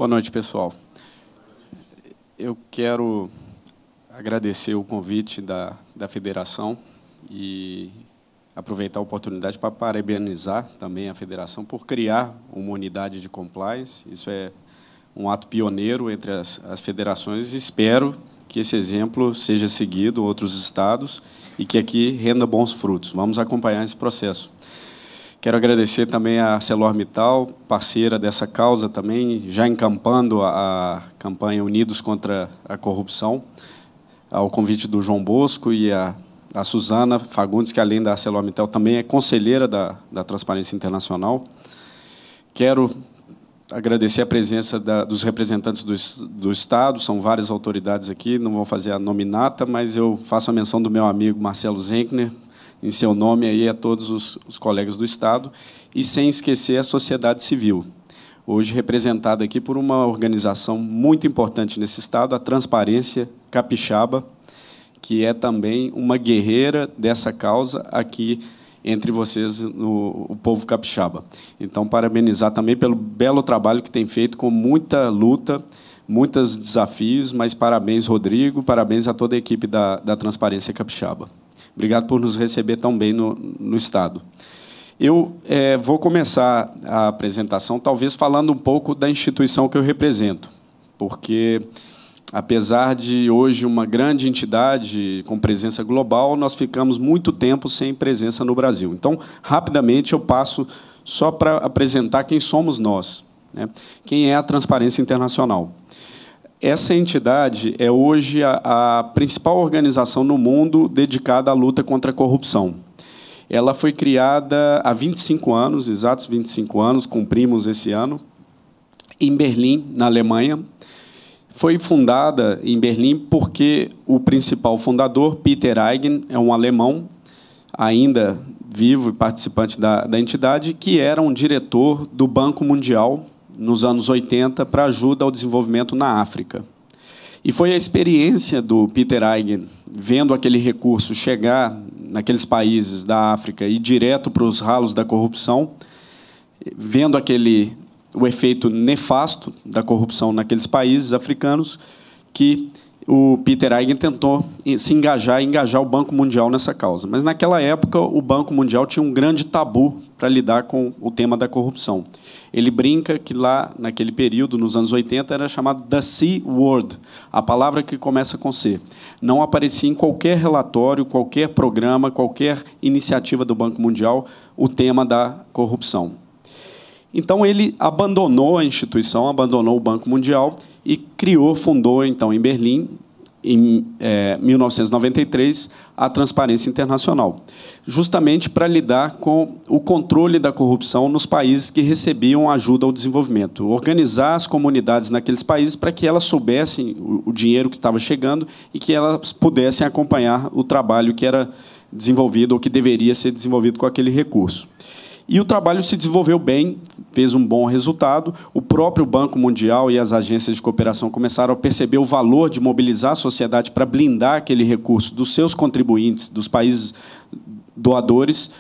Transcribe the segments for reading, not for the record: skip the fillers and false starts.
Boa noite, pessoal. Eu quero agradecer o convite da Federação e aproveitar a oportunidade para parabenizar também a Federação por criar uma unidade de compliance. Isso é um ato pioneiro entre as federações e espero que esse exemplo seja seguido em outros estados e que aqui renda bons frutos. Vamos acompanhar esse processo. Quero agradecer também a ArcelorMittal, parceira dessa causa também, já encampando a campanha Unidos contra a Corrupção, ao convite do João Bosco e a Suzana Fagundes, que, além da ArcelorMittal, também é conselheira da Transparência Internacional. Quero agradecer a presença dos representantes do Estado, são várias autoridades aqui, não vou fazer a nominata, mas eu faço a menção do meu amigo Marcelo Zenkner, em seu nome aí a todos os colegas do Estado, e sem esquecer a sociedade civil, hoje representada aqui por uma organização muito importante nesse Estado, a Transparência Capixaba, que é também uma guerreira dessa causa aqui entre vocês, o povo capixaba. Então, parabenizar também pelo belo trabalho que tem feito, com muita luta, muitos desafios, mas parabéns, Rodrigo, parabéns a toda a equipe da Transparência Capixaba. Obrigado por nos receber tão bem no Estado. Eu vou começar a apresentação, talvez, falando um pouco da instituição que eu represento, porque, apesar de hoje uma grande entidade com presença global, nós ficamos muito tempo sem presença no Brasil. Então, rapidamente, eu passo só para apresentar quem somos nós, né? Quem é a Transparência Internacional. Essa entidade é hoje a principal organização no mundo dedicada à luta contra a corrupção. Ela foi criada há 25 anos, exatos 25 anos, cumprimos esse ano, em Berlim, na Alemanha. Foi fundada em Berlim porque o principal fundador, Peter Eigen, é um alemão, ainda vivo e participante da entidade, que era um diretor do Banco Mundial, nos anos 80, para ajuda ao desenvolvimento na África. E foi a experiência do Peter Eigen, vendo aquele recurso chegar naqueles países da África e direto para os ralos da corrupção, vendo o efeito nefasto da corrupção naqueles países africanos, que o Peter Eigen tentou se engajar o Banco Mundial nessa causa. Mas, naquela época, o Banco Mundial tinha um grande tabu para lidar com o tema da corrupção. Ele brinca que, lá, naquele período, nos anos 80, era chamado The C Word, a palavra que começa com C. Não aparecia em qualquer relatório, qualquer programa, qualquer iniciativa do Banco Mundial o tema da corrupção. Então, ele abandonou a instituição, abandonou o Banco Mundial e fundou, então, em Berlim, em 1993, a Transparência Internacional, justamente para lidar com o controle da corrupção nos países que recebiam ajuda ao desenvolvimento, organizar as comunidades naqueles países para que elas soubessem o dinheiro que estava chegando e que elas pudessem acompanhar o trabalho que era desenvolvido ou que deveria ser desenvolvido com aquele recurso. E o trabalho se desenvolveu bem, fez um bom resultado. O próprio Banco Mundial e as agências de cooperação começaram a perceber o valor de mobilizar a sociedade para blindar aquele recurso dos seus contribuintes, dos países doadores,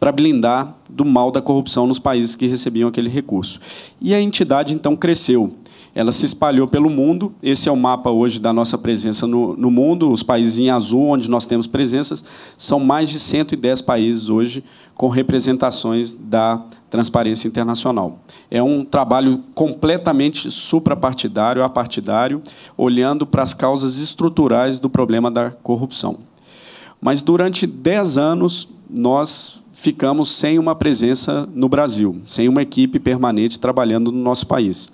para blindar do mal da corrupção nos países que recebiam aquele recurso. E a entidade, então, cresceu. Ela se espalhou pelo mundo. Esse é o mapa hoje da nossa presença no mundo. Os países em azul, onde nós temos presenças, são mais de 110 países hoje com representações da Transparência Internacional. É um trabalho completamente suprapartidário, apartidário, olhando para as causas estruturais do problema da corrupção. Mas, durante 10 anos, nós ficamos sem uma presença no Brasil, sem uma equipe permanente trabalhando no nosso país.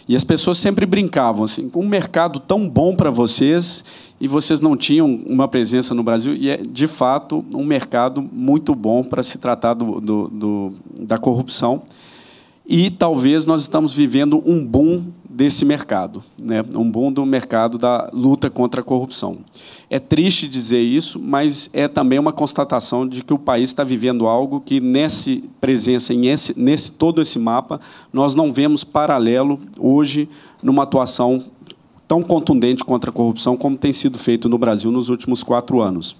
E as pessoas sempre brincavam assim, com um mercado tão bom para vocês e vocês não tinham uma presença no Brasil. E é, de fato, um mercado muito bom para se tratar da corrupção. E talvez nós estamos vivendo um boom desse mercado, né? Um boom do mercado da luta contra a corrupção. É triste dizer isso, mas é também uma constatação de que o país está vivendo algo que, nessa presença, todo esse mapa, nós não vemos paralelo hoje numa atuação tão contundente contra a corrupção como tem sido feito no Brasil nos últimos 4 anos.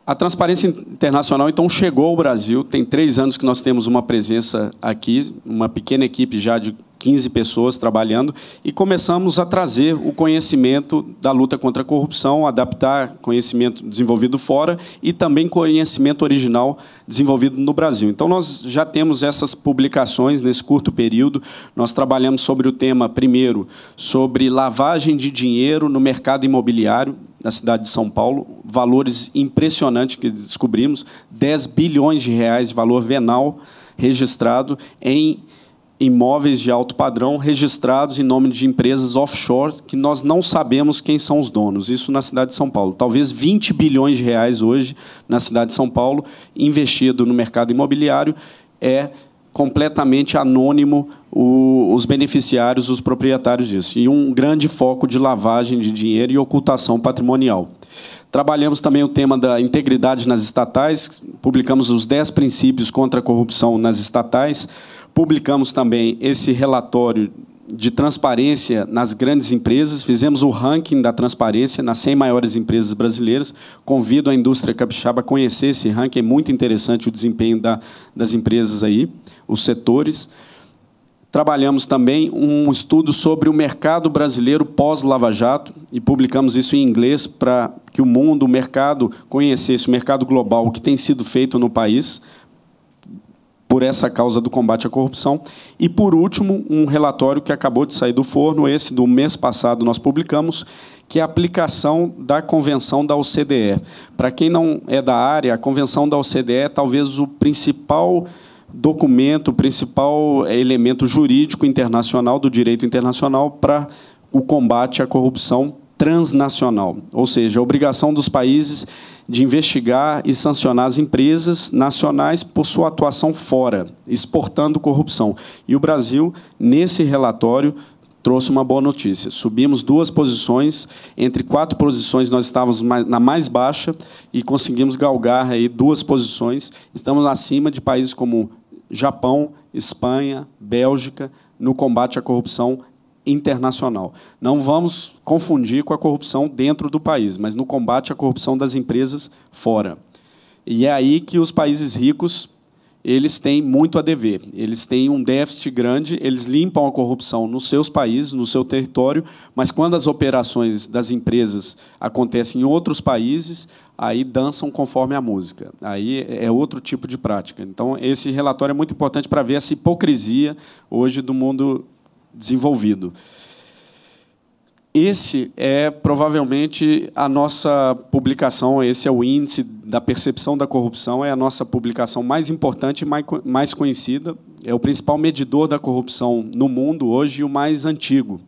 A Transparência Internacional, então, chegou ao Brasil. Tem 3 anos que nós temos uma presença aqui, uma pequena equipe já de 15 pessoas trabalhando, e começamos a trazer o conhecimento da luta contra a corrupção, adaptar conhecimento desenvolvido fora e também conhecimento original desenvolvido no Brasil. Então, nós já temos essas publicações nesse curto período. Nós trabalhamos sobre o tema, primeiro, sobre lavagem de dinheiro no mercado imobiliário, na cidade de São Paulo, valores impressionantes que descobrimos, 10 bilhões de reais de valor venal registrado em imóveis de alto padrão, registrados em nome de empresas offshore, que nós não sabemos quem são os donos, isso na cidade de São Paulo. Talvez 20 bilhões de reais hoje, na cidade de São Paulo, investido no mercado imobiliário, é completamente anônimo os beneficiários, os proprietários disso. E um grande foco de lavagem de dinheiro e ocultação patrimonial. Trabalhamos também o tema da integridade nas estatais, publicamos os 10 princípios contra a corrupção nas estatais, publicamos também esse relatório de transparência nas grandes empresas, fizemos o ranking da transparência nas 100 maiores empresas brasileiras. Convido a indústria capixaba a conhecer esse ranking, é muito interessante o desempenho das empresas aí, os setores. Trabalhamos também um estudo sobre o mercado brasileiro pós-Lava Jato e publicamos isso em inglês para que o mundo, o mercado, conhecesse o mercado global, o que tem sido feito no país por essa causa do combate à corrupção. E, por último, um relatório que acabou de sair do forno, esse do mês passado nós publicamos, que é a aplicação da Convenção da OCDE. Para quem não é da área, a Convenção da OCDE é talvez o principal documento, o principal elemento jurídico internacional, do direito internacional, para o combate à corrupção transnacional. Ou seja, a obrigação dos países de investigar e sancionar as empresas nacionais por sua atuação fora, exportando corrupção. E o Brasil, nesse relatório, trouxe uma boa notícia. Subimos 2 posições, entre 4 posições nós estávamos na mais baixa e conseguimos galgar aí 2 posições. Estamos acima de países como Japão, Espanha, Bélgica, no combate à corrupção internacional. Não vamos confundir com a corrupção dentro do país, mas no combate à corrupção das empresas fora. E é aí que os países ricos eles têm muito a dever. Eles têm um déficit grande, eles limpam a corrupção nos seus países, no seu território, mas quando as operações das empresas acontecem em outros países, aí dançam conforme a música. Aí é outro tipo de prática. Então, esse relatório é muito importante para ver essa hipocrisia hoje do mundo desenvolvido. Esse é, provavelmente, a nossa publicação, esse é o índice da percepção da corrupção, é a nossa publicação mais importante e mais conhecida, é o principal medidor da corrupção no mundo hoje e o mais antigo.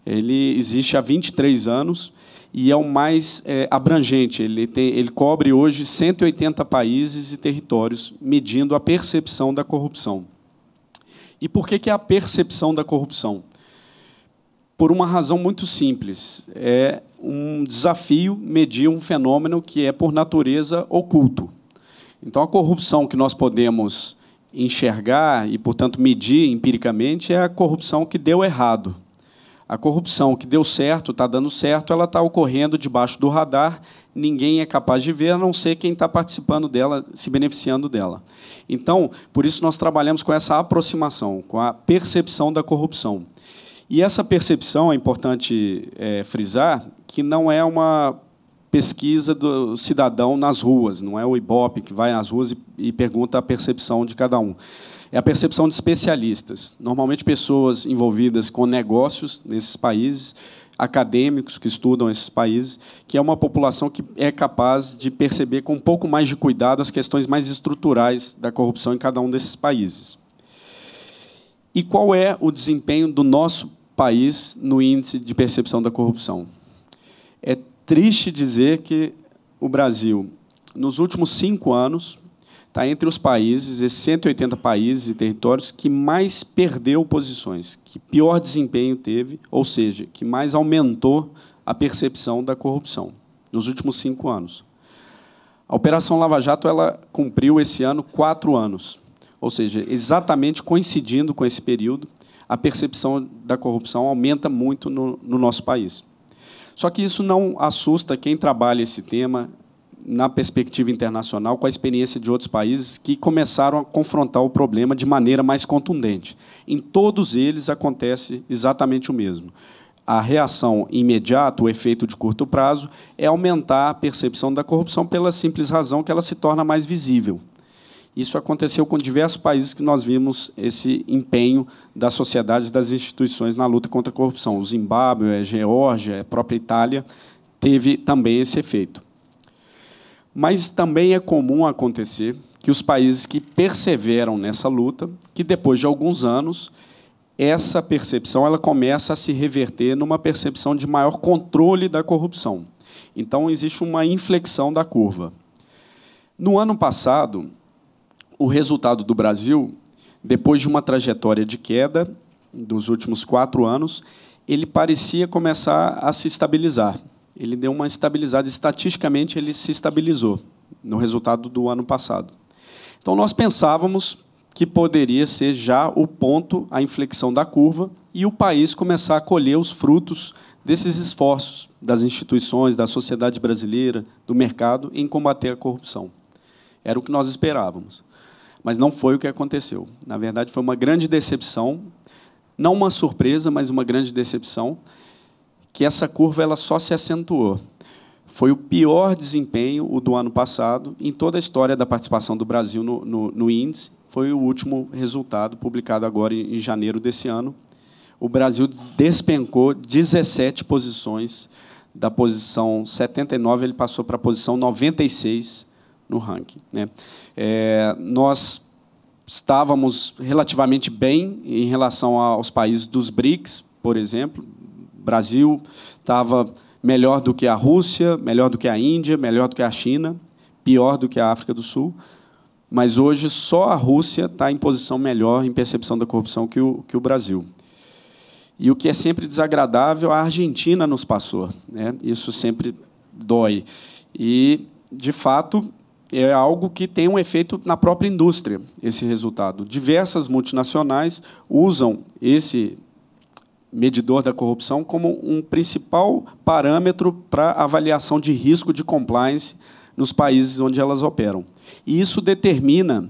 Ele existe há 23 anos e é o mais abrangente. Ele cobre hoje 180 países e territórios, medindo a percepção da corrupção. E por que é a percepção da corrupção? Por uma razão muito simples. É um desafio medir um fenômeno que é, por natureza, oculto. Então, a corrupção que nós podemos enxergar e, portanto, medir empiricamente é a corrupção que deu errado. A corrupção que deu certo, está dando certo, ela está ocorrendo debaixo do radar, ninguém é capaz de ver, a não ser quem está participando dela, se beneficiando dela. Então, por isso, nós trabalhamos com essa aproximação, com a percepção da corrupção. E essa percepção, é importante frisar, que não é uma pesquisa do cidadão nas ruas, não é o Ibope que vai nas ruas e pergunta a percepção de cada um. É a percepção de especialistas, normalmente pessoas envolvidas com negócios nesses países, acadêmicos que estudam esses países, que é uma população que é capaz de perceber com um pouco mais de cuidado as questões mais estruturais da corrupção em cada um desses países. E qual é o desempenho do nosso país no índice de percepção da corrupção? É triste dizer que o Brasil, nos últimos 5 anos, está entre os países, esses 180 países e territórios, que mais perdeu posições, que pior desempenho teve, ou seja, que mais aumentou a percepção da corrupção, nos últimos 5 anos. A Operação Lava Jato ela cumpriu esse ano 4 anos, ou seja, exatamente coincidindo com esse período, a percepção da corrupção aumenta muito no nosso país. Só que isso não assusta quem trabalha esse tema na perspectiva internacional, com a experiência de outros países que começaram a confrontar o problema de maneira mais contundente. Em todos eles acontece exatamente o mesmo. A reação imediata, o efeito de curto prazo, é aumentar a percepção da corrupção pela simples razão que ela se torna mais visível. Isso aconteceu com diversos países que nós vimos esse empenho da sociedade e das instituições na luta contra a corrupção. O Zimbábue, a Geórgia, a própria Itália teve também esse efeito. Mas também é comum acontecer que os países que perseveram nessa luta, que depois de alguns anos, essa percepção ela começa a se reverter numa percepção de maior controle da corrupção. Então, existe uma inflexão da curva. No ano passado, o resultado do Brasil, depois de uma trajetória de queda dos últimos 4 anos, ele parecia começar a se estabilizar. Ele deu uma estabilizada, estatisticamente ele se estabilizou no resultado do ano passado. Então, nós pensávamos que poderia ser já o ponto, a inflexão da curva, e o país começar a colher os frutos desses esforços das instituições, da sociedade brasileira, do mercado, em combater a corrupção. Era o que nós esperávamos. Mas não foi o que aconteceu. Na verdade, foi uma grande decepção, não uma surpresa, mas uma grande decepção, que essa curva ela só se acentuou. Foi o pior desempenho, o do ano passado, em toda a história da participação do Brasil no índice. Foi o último resultado, publicado agora em janeiro desse ano. O Brasil despencou 17 posições. Da posição 79, ele passou para a posição 96 no ranking. Nós estávamos relativamente bem em relação aos países dos BRICS, por exemplo. O Brasil estava melhor do que a Rússia, melhor do que a Índia, melhor do que a China, pior do que a África do Sul. Mas hoje só a Rússia está em posição melhor em percepção da corrupção que o Brasil. E o que é sempre desagradável, a Argentina nos passou. Isso sempre dói. E, de fato, é algo que tem um efeito na própria indústria, esse resultado. Diversas multinacionais usam esse medidor da corrupção como um principal parâmetro para avaliação de risco de compliance nos países onde elas operam. E isso determina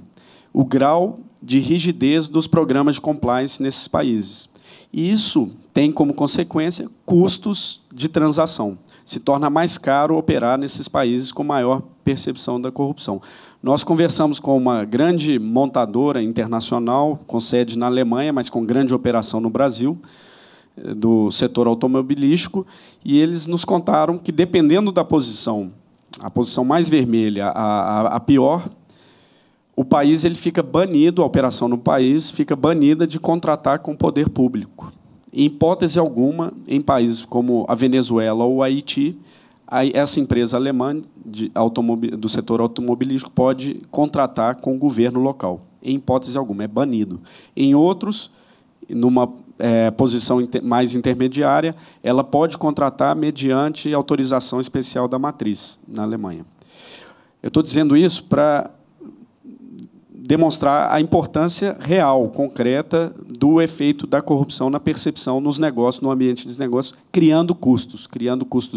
o grau de rigidez dos programas de compliance nesses países. E isso tem como consequência custos de transação. Se torna mais caro operar nesses países com maior percepção da corrupção. Nós conversamos com uma grande montadora internacional, com sede na Alemanha, mas com grande operação no Brasil, do setor automobilístico, e eles nos contaram que, dependendo da posição, a posição mais vermelha, a pior, o país ele fica banido, a operação no país fica banida de contratar com o poder público. Em hipótese alguma, em países como a Venezuela ou o Haiti, essa empresa alemã do setor automobilístico pode contratar com o governo local. Em hipótese alguma, é banido. Em outros, numa posição mais intermediária, ela pode contratar mediante autorização especial da matriz, na Alemanha. Eu estou dizendo isso para demonstrar a importância real, concreta, do efeito da corrupção na percepção nos negócios, no ambiente dos negócios, criando custos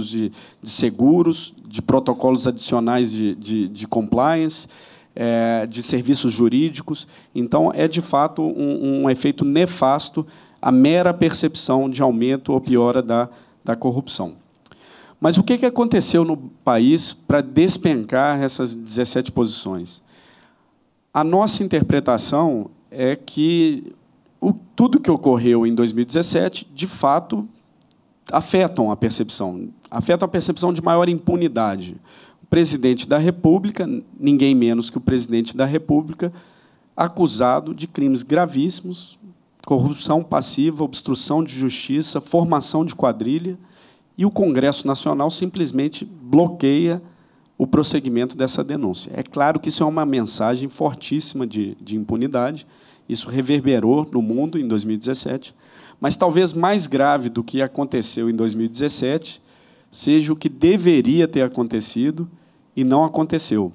de seguros, de protocolos adicionais de compliance, de serviços jurídicos. Então, é, de fato, um efeito nefasto a mera percepção de aumento ou piora da corrupção. Mas o que aconteceu no país para despencar essas 17 posições? A nossa interpretação é que tudo que ocorreu em 2017, de fato, afetam a percepção de maior impunidade. O presidente da República, ninguém menos que o presidente da República, acusado de crimes gravíssimos, corrupção passiva, obstrução de justiça, formação de quadrilha, e o Congresso Nacional simplesmente bloqueia o prosseguimento dessa denúncia. É claro que isso é uma mensagem fortíssima de impunidade, isso reverberou no mundo em 2017, mas talvez mais grave do que aconteceu em 2017 seja o que deveria ter acontecido e não aconteceu,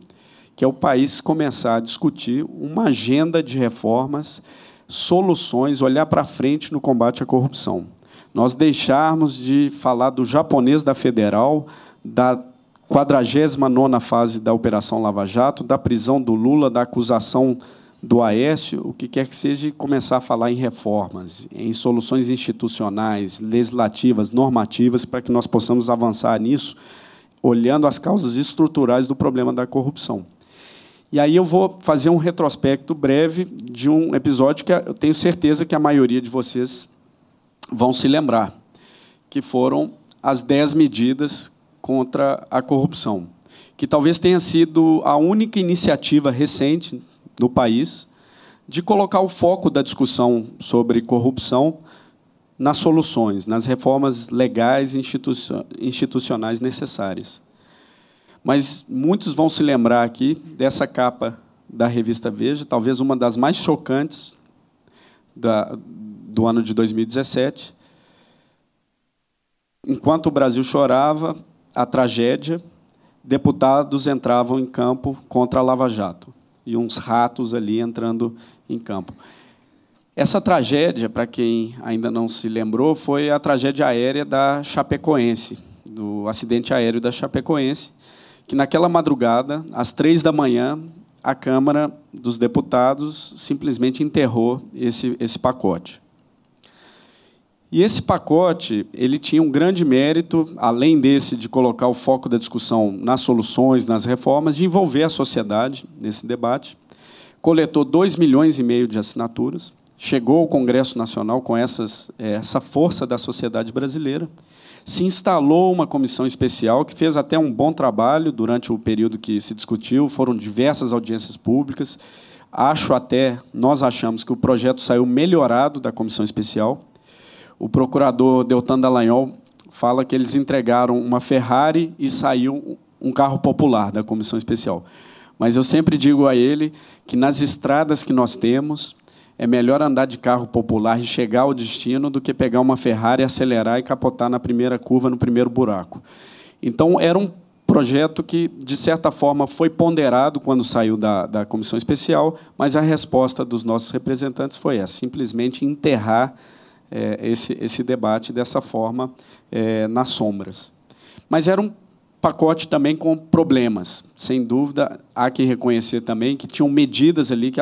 que é o país começar a discutir uma agenda de reformas, soluções, olhar para frente no combate à corrupção. Nós deixarmos de falar do japonês da federal, da 49ª fase da Operação Lava Jato, da prisão do Lula, da acusação do Aécio, o que quer que seja, e começar a falar em reformas, em soluções institucionais, legislativas, normativas, para que nós possamos avançar nisso, olhando as causas estruturais do problema da corrupção. E aí eu vou fazer um retrospecto breve de um episódio que eu tenho certeza que a maioria de vocês vão se lembrar, que foram as 10 medidas contra a corrupção, que talvez tenha sido a única iniciativa recente no país de colocar o foco da discussão sobre corrupção nas soluções, nas reformas legais e institucionais necessárias. Mas muitos vão se lembrar aqui dessa capa da revista Veja, talvez uma das mais chocantes do ano de 2017. Enquanto o Brasil chorava a tragédia, deputados entravam em campo contra a Lava Jato, e uns ratos ali entrando em campo. Essa tragédia, para quem ainda não se lembrou, foi a tragédia aérea da Chapecoense, do acidente aéreo da Chapecoense, que, naquela madrugada, às 3h, a Câmara dos Deputados simplesmente enterrou esse pacote. E esse pacote ele tinha um grande mérito, além desse de colocar o foco da discussão nas soluções, nas reformas, de envolver a sociedade nesse debate. Coletou 2,5 milhões de assinaturas, chegou ao Congresso Nacional com essa força da sociedade brasileira, se instalou uma comissão especial que fez até um bom trabalho durante o período que se discutiu, foram diversas audiências públicas. Nós achamos que o projeto saiu melhorado da comissão especial. O procurador Deltan Dallagnol fala que eles entregaram uma Ferrari e saiu um carro popular da comissão especial. Mas eu sempre digo a ele que, nas estradas que nós temos, é melhor andar de carro popular e chegar ao destino do que pegar uma Ferrari, acelerar e capotar na primeira curva, no primeiro buraco. Então, era um projeto que, de certa forma, foi ponderado quando saiu da comissão especial, mas a resposta dos nossos representantes foi essa, simplesmente enterrar esse debate dessa forma, nas sombras. Mas era um pacote também com problemas. Sem dúvida, há que reconhecer também que tinham medidas ali que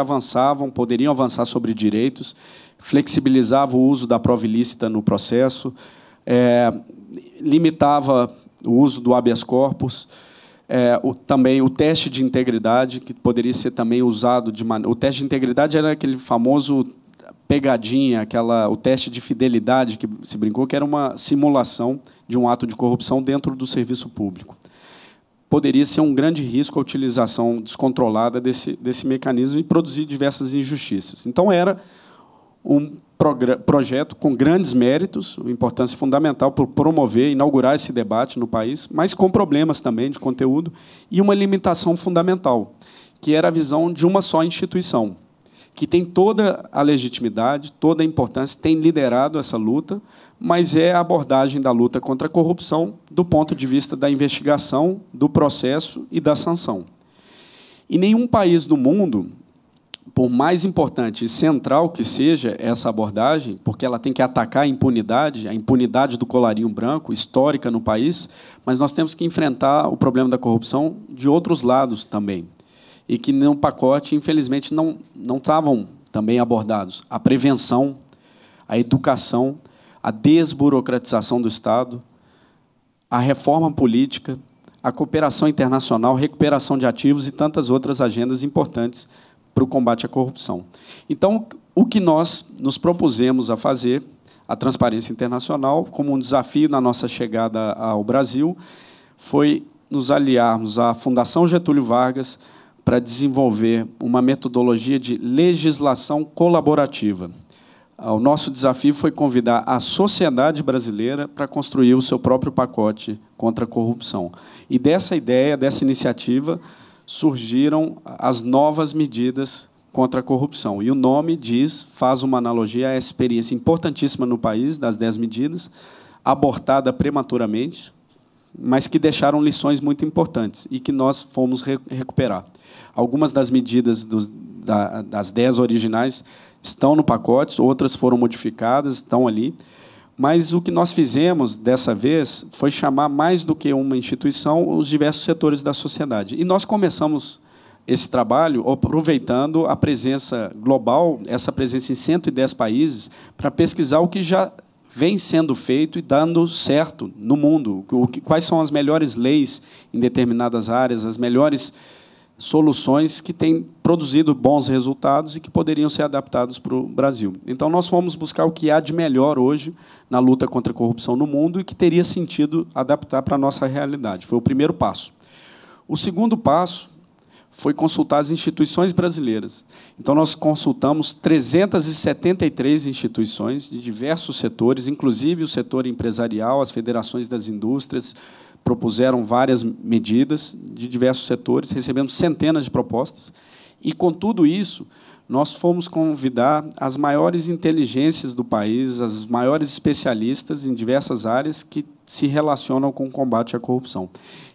poderiam avançar sobre direitos, flexibilizava o uso da prova ilícita no processo, limitava o uso do habeas corpus, também o teste de integridade, que poderia ser também usado de maneira... O teste de integridade era aquele famoso pegadinha, o teste de fidelidade que se brincou, que era uma simulação de um ato de corrupção dentro do serviço público. Poderia ser um grande risco a utilização descontrolada desse mecanismo e produzir diversas injustiças. Então, era um projeto com grandes méritos, uma importância fundamental por promover, inaugurar esse debate no país, mas com problemas também de conteúdo e uma limitação fundamental, que era a visão de uma só instituição, que tem toda a legitimidade, toda a importância, tem liderado essa luta, mas é a abordagem da luta contra a corrupção do ponto de vista da investigação, do processo e da sanção. E nenhum país do mundo, por mais importante e central que seja essa abordagem, porque ela tem que atacar a impunidade do colarinho branco, histórica no país, mas nós temos que enfrentar o problema da corrupção de outros lados também, e que no pacote, infelizmente, não estavam também abordados. A prevenção, a educação, a desburocratização do Estado, a reforma política, a cooperação internacional, recuperação de ativos e tantas outras agendas importantes para o combate à corrupção. Então, o que nós nos propusemos a fazer, a Transparência Internacional, como um desafio na nossa chegada ao Brasil, foi nos aliarmos à Fundação Getúlio Vargas para desenvolver uma metodologia de legislação colaborativa. O nosso desafio foi convidar a sociedade brasileira para construir o seu próprio pacote contra a corrupção. E dessa ideia, dessa iniciativa, surgiram as novas medidas contra a corrupção. E o nome faz uma analogia à experiência importantíssima no país, das 10 medidas, abortada prematuramente, mas que deixaram lições muito importantes e que nós fomos recuperar. Algumas das medidas das 10 originais estão no pacote, outras foram modificadas, estão ali, Mas o que nós fizemos dessa vez foi chamar, mais do que uma instituição, os diversos setores da sociedade. E nós começamos esse trabalho aproveitando a presença global, essa presença em 110 países, para pesquisar o que já vem sendo feito e dando certo no mundo, quais são as melhores leis em determinadas áreas, as melhores soluções que têm produzido bons resultados e que poderiam ser adaptados para o Brasil. Então, nós fomos buscar o que há de melhor hoje na luta contra a corrupção no mundo e que teria sentido adaptar para a nossa realidade. Foi o primeiro passo. O segundo passo foi consultar as instituições brasileiras. Então, nós consultamos 373 instituições de diversos setores, inclusive o setor empresarial, as federações das indústrias, propuseram várias medidas de diversos setores, recebemos centenas de propostas, e, com tudo isso, nós fomos convidar as maiores inteligências do país, as maiores especialistas em diversas áreas que se relacionam com o combate à corrupção.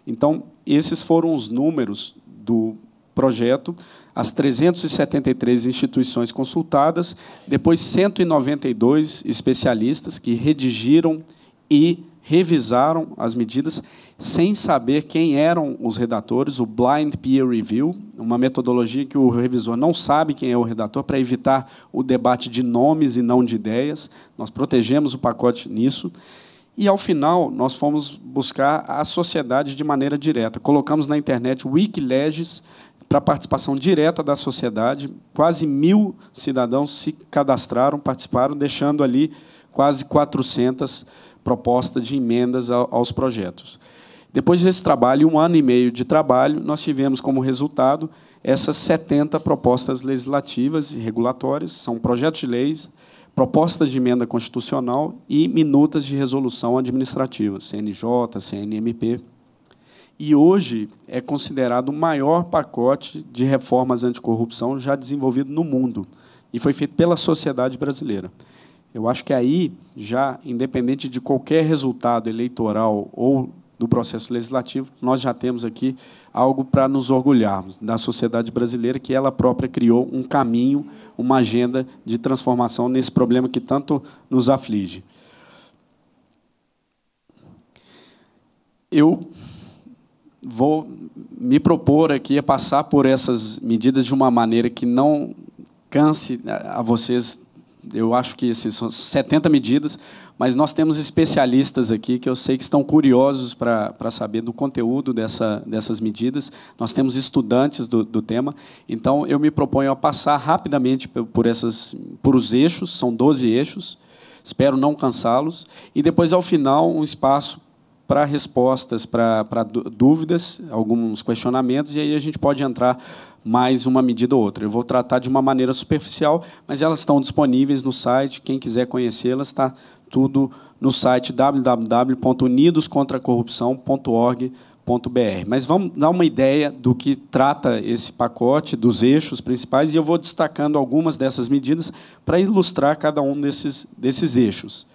Então, esses foram os números do projeto, as 373 instituições consultadas, depois 192 especialistas que redigiram e revisaram as medidas sem saber quem eram os redatores, o Blind Peer Review, uma metodologia que o revisor não sabe quem é o redator, para evitar o debate de nomes e não de ideias. Nós protegemos o pacote nisso. E, ao final, nós fomos buscar a sociedade de maneira direta. Colocamos na internet o Wikileges para a participação direta da sociedade. Quase 1.000 cidadãos se cadastraram, participaram, deixando ali quase 400 propostas de emendas aos projetos. Depois desse trabalho, 1 ano e meio de trabalho, nós tivemos como resultado essas 70 propostas legislativas e regulatórias, são projetos de leis, propostas de emenda constitucional e minutas de resolução administrativa, CNJ, CNMP. E hoje é considerado o maior pacote de reformas anticorrupção já desenvolvido no mundo, e foi feito pela sociedade brasileira. Eu acho que aí, já, independente de qualquer resultado eleitoral ou do processo legislativo, nós já temos aqui algo para nos orgulharmos da sociedade brasileira, que ela própria criou um caminho, uma agenda de transformação nesse problema que tanto nos aflige. Eu vou me propor aqui a passar por essas medidas de uma maneira que não canse a vocês. Eu acho que são 70 medidas, mas nós temos especialistas aqui que eu sei que estão curiosos para saber do conteúdo dessas medidas. Nós temos estudantes do tema, então eu me proponho a passar rapidamente por os eixos, são 12 eixos, espero não cansá-los, e depois, ao final, um espaço para respostas, para dúvidas, alguns questionamentos, e aí a gente pode entrar mais uma medida ou outra. Eu vou tratar de uma maneira superficial, mas elas estão disponíveis no site. Quem quiser conhecê-las, está tudo no site www.unidoscontracorrupção.org.br. Mas vamos dar uma ideia do que trata esse pacote, dos eixos principais, e eu vou destacando algumas dessas medidas para ilustrar cada um desses eixos.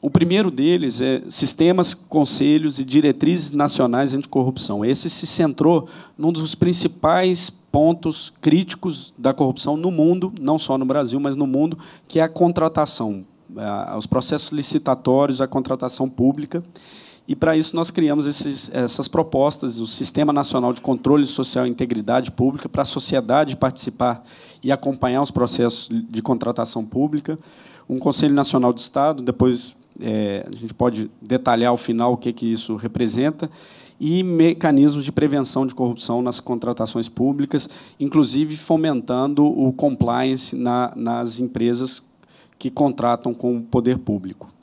O primeiro deles é sistemas, conselhos e diretrizes nacionais anticorrupção. Esse se centrou num dos principais pontos críticos da corrupção no mundo, não só no Brasil, mas no mundo, que é a contratação, os processos licitatórios, a contratação pública. E, para isso, nós criamos essas propostas, o Sistema Nacional de Controle Social e Integridade Pública, para a sociedade participar e acompanhar os processos de contratação pública, um Conselho Nacional de Estado, depois a gente pode detalhar ao final o que isso representa, e mecanismos de prevenção de corrupção nas contratações públicas, inclusive fomentando o compliance nas empresas que contratam com o poder público.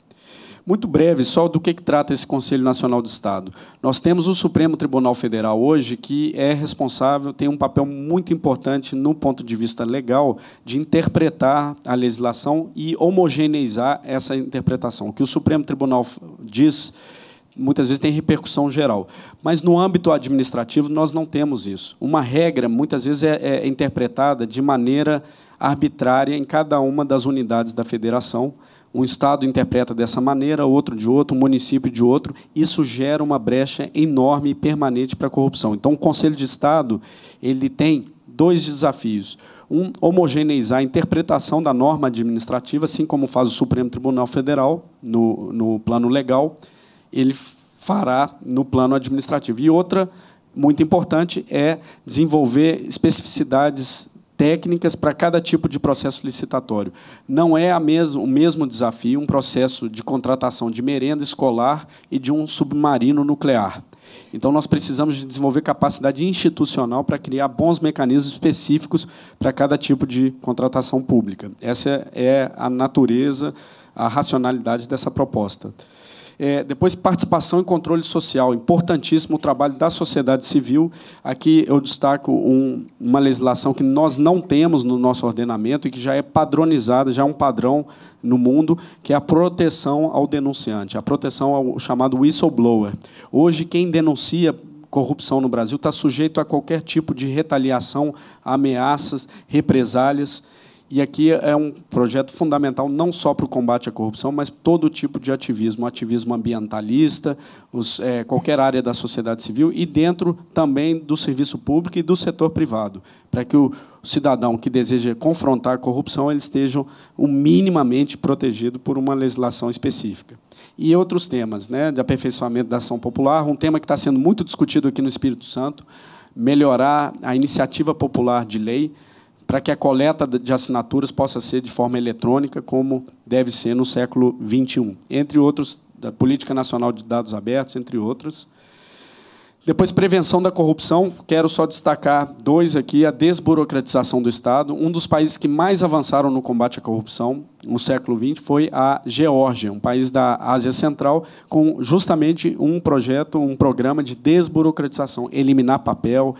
Muito breve, só do que trata esse Conselho Nacional do Estado. Nós temos o Supremo Tribunal Federal hoje, que é responsável, tem um papel muito importante, no ponto de vista legal, de interpretar a legislação e homogeneizar essa interpretação. O que o Supremo Tribunal diz, muitas vezes, tem repercussão geral. Mas, no âmbito administrativo, nós não temos isso. Uma regra, muitas vezes, é interpretada de maneira arbitrária em cada uma das unidades da federação. Um Estado interpreta dessa maneira, outro de outro, um município de outro. Isso gera uma brecha enorme e permanente para a corrupção. Então, o Conselho de Estado ele tem dois desafios. Um, homogeneizar a interpretação da norma administrativa, assim como faz o Supremo Tribunal Federal no plano legal, ele fará no plano administrativo. E outra, muito importante, é desenvolver especificidades técnicas para cada tipo de processo licitatório. Não é o mesmo desafio um processo de contratação de merenda escolar e de um submarino nuclear. Então, nós precisamos de desenvolver capacidade institucional para criar bons mecanismos específicos para cada tipo de contratação pública. Essa é a natureza, a racionalidade dessa proposta. Depois, participação e controle social. Importantíssimo o trabalho da sociedade civil. Aqui eu destaco uma legislação que nós não temos no nosso ordenamento e que já é padronizada, já é um padrão no mundo, que é a proteção ao denunciante, a proteção ao chamado whistleblower. Hoje, quem denuncia corrupção no Brasil está sujeito a qualquer tipo de retaliação, ameaças, represálias. E aqui é um projeto fundamental não só para o combate à corrupção, mas todo tipo de ativismo, ativismo ambientalista, qualquer área da sociedade civil e dentro também do serviço público e do setor privado, para que o cidadão que deseja confrontar a corrupção ele esteja minimamente protegido por uma legislação específica. E outros temas, né, de aperfeiçoamento da ação popular, um tema que está sendo muito discutido aqui no Espírito Santo, melhorar a iniciativa popular de lei, para que a coleta de assinaturas possa ser de forma eletrônica, como deve ser no século XXI. Entre outros, da Política Nacional de Dados Abertos, entre outras. Depois, prevenção da corrupção. Quero só destacar dois aqui. A desburocratização do Estado. Um dos países que mais avançaram no combate à corrupção no século XX foi a Geórgia, um país da Ásia Central, com justamente um projeto, um programa de desburocratização, eliminar papel,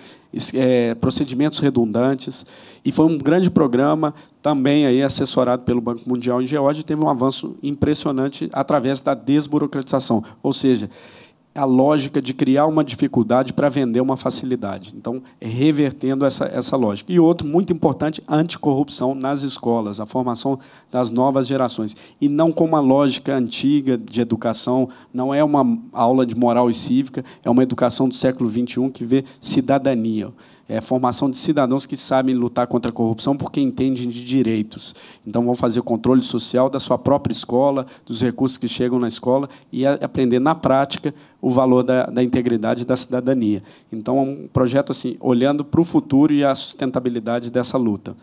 procedimentos redundantes. E foi um grande programa, também aí assessorado pelo Banco Mundial em Geórgia, e teve um avanço impressionante através da desburocratização. Ou seja, a lógica de criar uma dificuldade para vender uma facilidade. Então, revertendo essa lógica. E outro, muito importante, anticorrupção nas escolas, a formação das novas gerações. E não com uma lógica antiga de educação, não é uma aula de moral e cívica, é uma educação do século XXI que vê cidadania. É a formação de cidadãos que sabem lutar contra a corrupção porque entendem de direitos. Então, vão fazer o controle social da sua própria escola, dos recursos que chegam na escola, e aprender, na prática, o valor da integridade e da cidadania. Então, é um projeto assim, olhando para o futuro e a sustentabilidade dessa luta.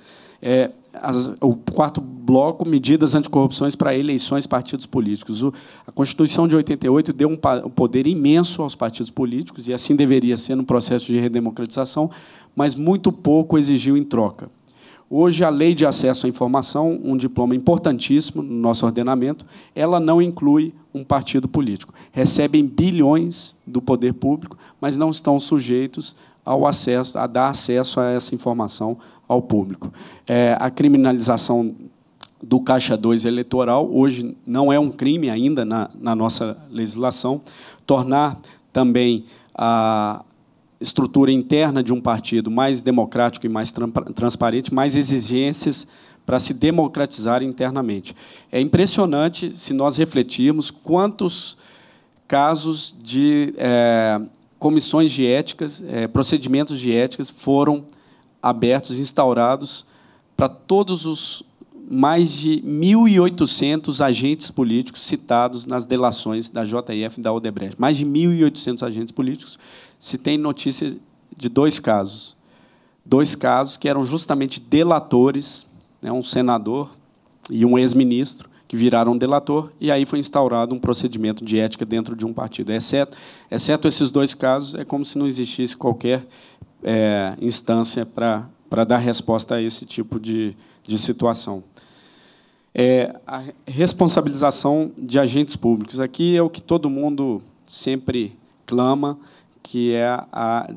O quarto bloco, medidas anticorrupções para eleições, partidos políticos. A Constituição de 88 deu um poder imenso aos partidos políticos, e assim deveria ser no processo de redemocratização, mas muito pouco exigiu em troca. Hoje, a Lei de Acesso à Informação, um diploma importantíssimo no nosso ordenamento, ela não inclui um partido político. Recebem bilhões do poder público, mas não estão sujeitos a dar acesso a essa informação ao público. A criminalização do Caixa 2 eleitoral, hoje não é um crime ainda na nossa legislação, tornar também a estrutura interna de um partido mais democrático e mais transparente, mais exigências para se democratizar internamente. É impressionante, se nós refletirmos, quantos casos de comissões de éticas, procedimentos de éticas foram abertos, instaurados para todos os mais de 1.800 agentes políticos citados nas delações da JF e da Odebrecht. Mais de 1.800 agentes políticos. Se tem notícia de dois casos que eram justamente delatores, né, um senador e um ex-ministro, que viraram delator, e aí foi instaurado um procedimento de ética dentro de um partido. Exceto esses dois casos, é como se não existisse qualquer instância para dar resposta a esse tipo de situação. A responsabilização de agentes públicos. Aqui é o que todo mundo sempre clama, que é a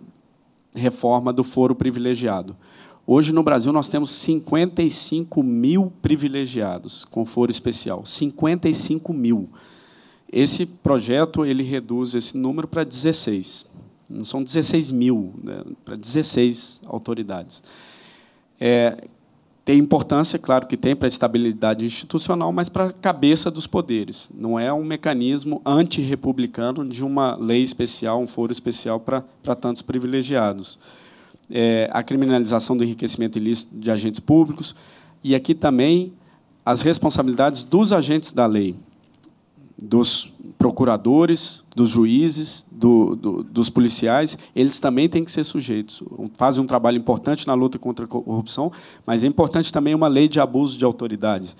reforma do foro privilegiado. Hoje, no Brasil, nós temos 55 mil privilegiados com foro especial. 55 mil. Esse projeto ele reduz esse número para 16. Não são 16 mil, né, para 16 autoridades. Tem importância, claro que tem, para a estabilidade institucional, mas para a cabeça dos poderes. Não é um mecanismo antirrepublicano de uma lei especial, um foro especial para tantos privilegiados. a criminalização do enriquecimento ilícito de agentes públicos, e aqui também as responsabilidades dos agentes da lei, dos procuradores, dos juízes, dos policiais. Eles também têm que ser sujeitos. Fazem um trabalho importante na luta contra a corrupção, mas é importante também uma lei de abuso de autoridade.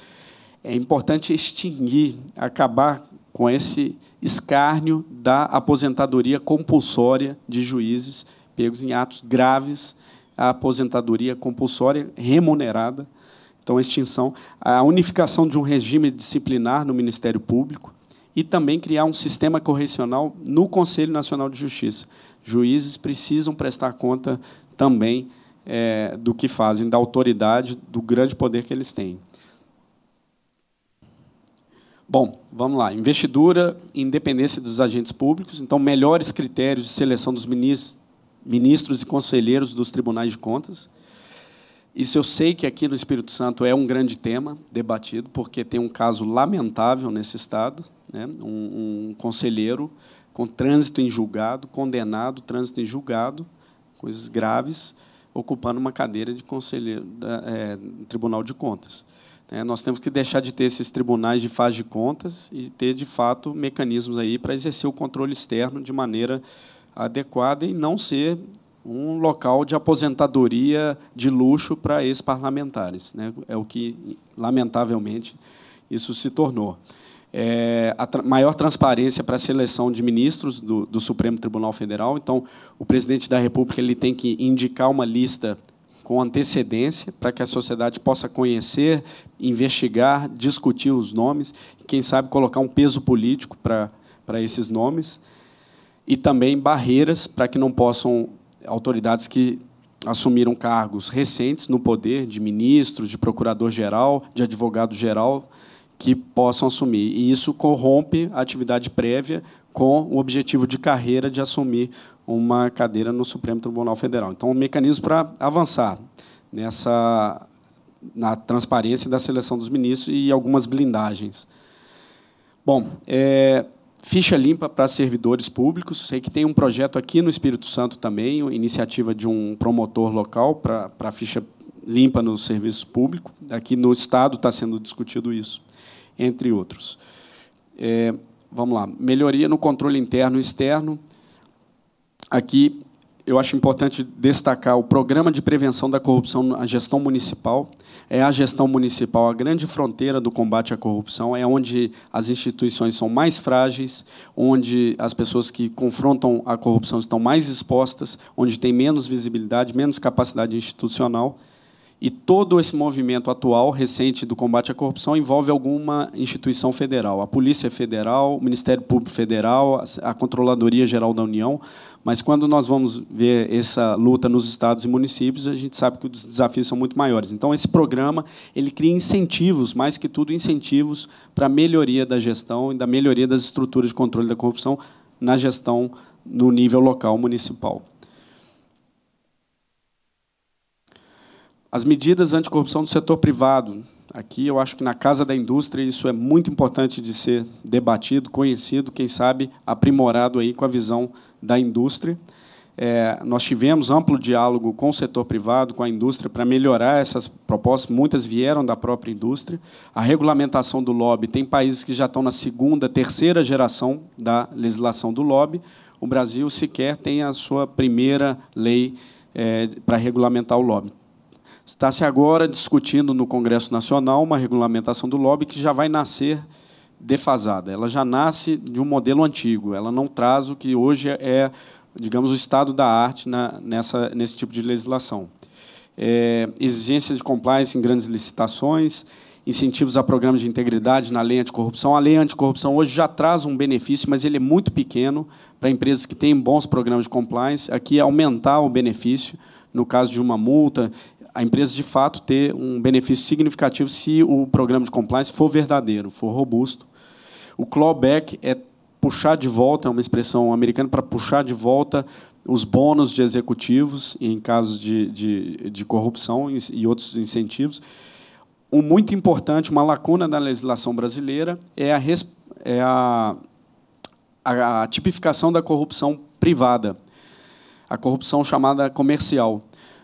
É importante extinguir, acabar com esse escárnio da aposentadoria compulsória de juízes pegos em atos graves, a aposentadoria compulsória remunerada, então, a extinção, a unificação de um regime disciplinar no Ministério Público e também criar um sistema correcional no Conselho Nacional de Justiça. Juízes precisam prestar conta também do que fazem, da autoridade, do grande poder que eles têm. Bom, vamos lá. Investidura e independência dos agentes públicos. Então, melhores critérios de seleção dos ministros e conselheiros dos tribunais de contas. Isso eu sei que aqui no Espírito Santo é um grande tema debatido, porque tem um caso lamentável nesse estado, né? Um conselheiro com trânsito em julgado, condenado, trânsito em julgado, coisas graves, ocupando uma cadeira de conselheiro no Tribunal de Contas. Nós temos que deixar de ter esses tribunais de faz de contas e ter, de fato, mecanismos aí para exercer o controle externo de maneira adequada e não ser um local de aposentadoria de luxo para ex-parlamentares, né? É o que, lamentavelmente, isso se tornou. A maior transparência para a seleção de ministros do Supremo Tribunal Federal. Então, o presidente da República ele tem que indicar uma lista com antecedência para que a sociedade possa conhecer, investigar, discutir os nomes, e, quem sabe, colocar um peso político para esses nomes, e também barreiras para que não possam autoridades que assumiram cargos recentes no poder, de ministro, de procurador-geral, de advogado-geral, que possam assumir. E isso corrompe a atividade prévia com o objetivo de carreira de assumir uma cadeira no Supremo Tribunal Federal. Então, um mecanismo para avançar na transparência da seleção dos ministros e algumas blindagens. Bom, ficha limpa para servidores públicos. Sei que tem um projeto aqui no Espírito Santo também, iniciativa de um promotor local para ficha limpa no serviço público. Aqui no Estado está sendo discutido isso, entre outros. Vamos lá. Melhoria no controle interno e externo. Aqui, eu acho importante destacar o Programa de Prevenção da Corrupção na Gestão Municipal. A gestão municipal a grande fronteira do combate à corrupção, é onde as instituições são mais frágeis, onde as pessoas que confrontam a corrupção estão mais expostas, onde tem menos visibilidade, menos capacidade institucional. E todo esse movimento atual, recente, do combate à corrupção envolve alguma instituição federal. A Polícia Federal, o Ministério Público Federal, a Controladoria Geral da União. Mas, quando nós vamos ver essa luta nos estados e municípios, a gente sabe que os desafios são muito maiores. Então, esse programa ele cria incentivos, mais que tudo, incentivos para a melhoria da gestão e da melhoria das estruturas de controle da corrupção na gestão no nível local municipal. As medidas anticorrupção do setor privado. Aqui, eu acho que, na Casa da Indústria, isso é muito importante de ser debatido, conhecido, quem sabe, aprimorado aí com a visão da indústria. Nós tivemos amplo diálogo com o setor privado, com a indústria, para melhorar essas propostas. Muitas vieram da própria indústria. A regulamentação do lobby. Tem países que já estão na segunda, terceira geração da legislação do lobby. O Brasil sequer tem a sua primeira lei para regulamentar o lobby. Está-se agora discutindo no Congresso Nacional uma regulamentação do lobby que já vai nascer defasada. Ela já nasce de um modelo antigo. Ela não traz o que hoje é, digamos, o estado da arte nesse tipo de legislação. Exigência de compliance em grandes licitações, incentivos a programas de integridade na lei anticorrupção. A lei anticorrupção hoje já traz um benefício, mas ele é muito pequeno para empresas que têm bons programas de compliance. Aqui, aumentar o benefício, no caso de uma multa, a empresa, de fato, ter um benefício significativo se o programa de compliance for verdadeiro, for robusto. O clawback é puxar de volta, é uma expressão americana, para puxar de volta os bônus de executivos em casos de corrupção e outros incentivos. Muito importante, uma lacuna da legislação brasileira, é a tipificação da corrupção privada, a corrupção chamada comercial.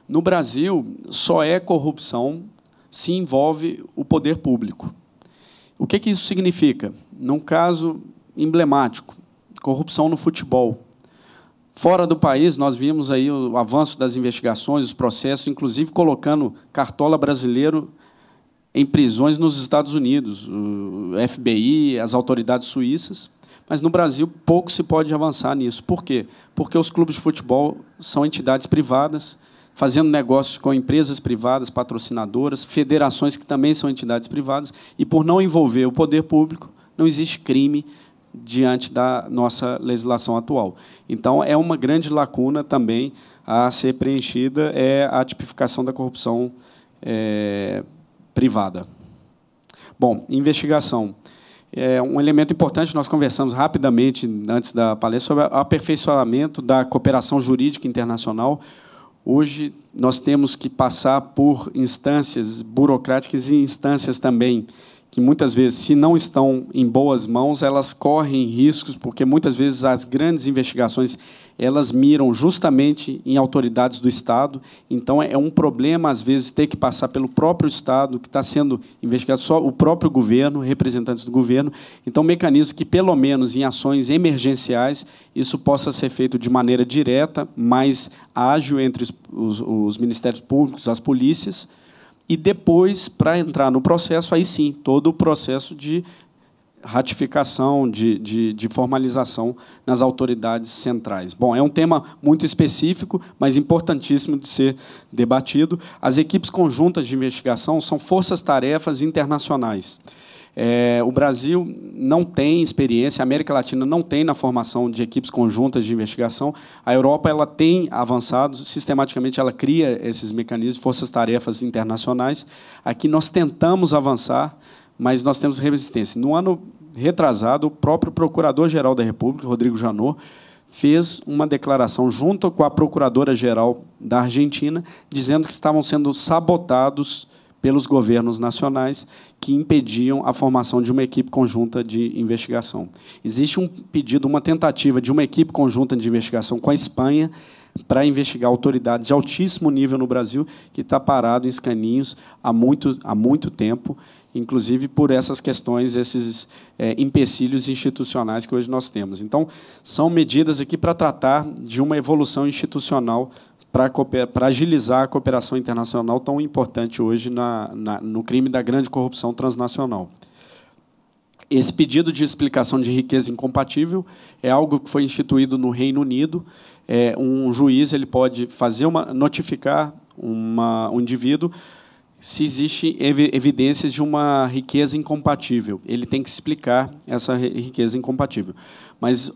No Brasil, só é corrupção se envolve o poder público. O que isso significa? Num caso emblemático, corrupção no futebol. Fora do país, nós vimos aí o avanço das investigações, os processos, inclusive colocando cartola brasileiro em prisões nos Estados Unidos, o FBI, as autoridades suíças. Mas, no Brasil, pouco se pode avançar nisso. Por quê? Porque os clubes de futebol são entidades privadas, fazendo negócios com empresas privadas, patrocinadoras, federações que também são entidades privadas, e, por não envolver o poder público, não existe crime diante da nossa legislação atual. Então, é uma grande lacuna também a ser preenchida, é a tipificação da corrupção privada. Bom, investigação. É um elemento importante, nós conversamos rapidamente, antes da palestra, sobre o aperfeiçoamento da cooperação jurídica internacional. Hoje, nós temos que passar por instâncias burocráticas e instâncias também que, muitas vezes, se não estão em boas mãos, elas correm riscos, porque, muitas vezes, as grandes investigações elas miram justamente em autoridades do Estado. Então, é um problema, às vezes, ter que passar pelo próprio Estado, que está sendo investigado, só o próprio governo, representantes do governo. Então, mecanismo que, pelo menos em ações emergenciais, isso possa ser feito de maneira direta, mais ágil entre os ministérios públicos, as polícias, e depois, para entrar no processo, aí sim, todo o processo de ratificação, de formalização nas autoridades centrais. Bom, é um tema muito específico, mas importantíssimo de ser debatido. As equipes conjuntas de investigação são forças-tarefas internacionais. O Brasil não tem experiência, a América Latina não tem na formação de equipes conjuntas de investigação. A Europa ela tem avançado, sistematicamente ela cria esses mecanismos, forças-tarefas internacionais. Aqui nós tentamos avançar, mas nós temos resistência. No ano retrasado, o próprio Procurador-Geral da República, Rodrigo Janot, fez uma declaração junto com a Procuradora-Geral da Argentina, dizendo que estavam sendo sabotados pelos governos nacionais que impediam a formação de uma equipe conjunta de investigação. Existe um pedido, uma tentativa de uma equipe conjunta de investigação com a Espanha para investigar autoridades de altíssimo nível no Brasil, que está parado em escaninhos há muito tempo, inclusive por essas questões, esses empecilhos institucionais que hoje nós temos. Então, são medidas aqui para tratar de uma evolução institucional para agilizar a cooperação internacional tão importante hoje no crime da grande corrupção transnacional. Esse pedido de explicação de riqueza incompatível é algo que foi instituído no Reino Unido. Um juiz ele pode notificar um indivíduo se existe evidências de uma riqueza incompatível. Ele tem que explicar essa riqueza incompatível. Mas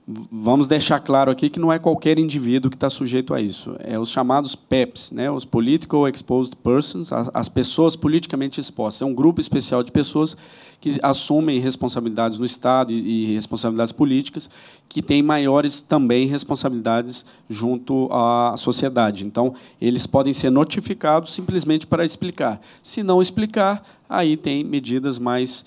vamos deixar claro aqui que não é qualquer indivíduo que está sujeito a isso. É os chamados PEPs, né? Os Political Exposed Persons, as pessoas politicamente expostas. É um grupo especial de pessoas que assumem responsabilidades no Estado e responsabilidades políticas, que têm maiores também responsabilidades junto à sociedade. Então, eles podem ser notificados simplesmente para explicar. Se não explicar, aí tem medidas mais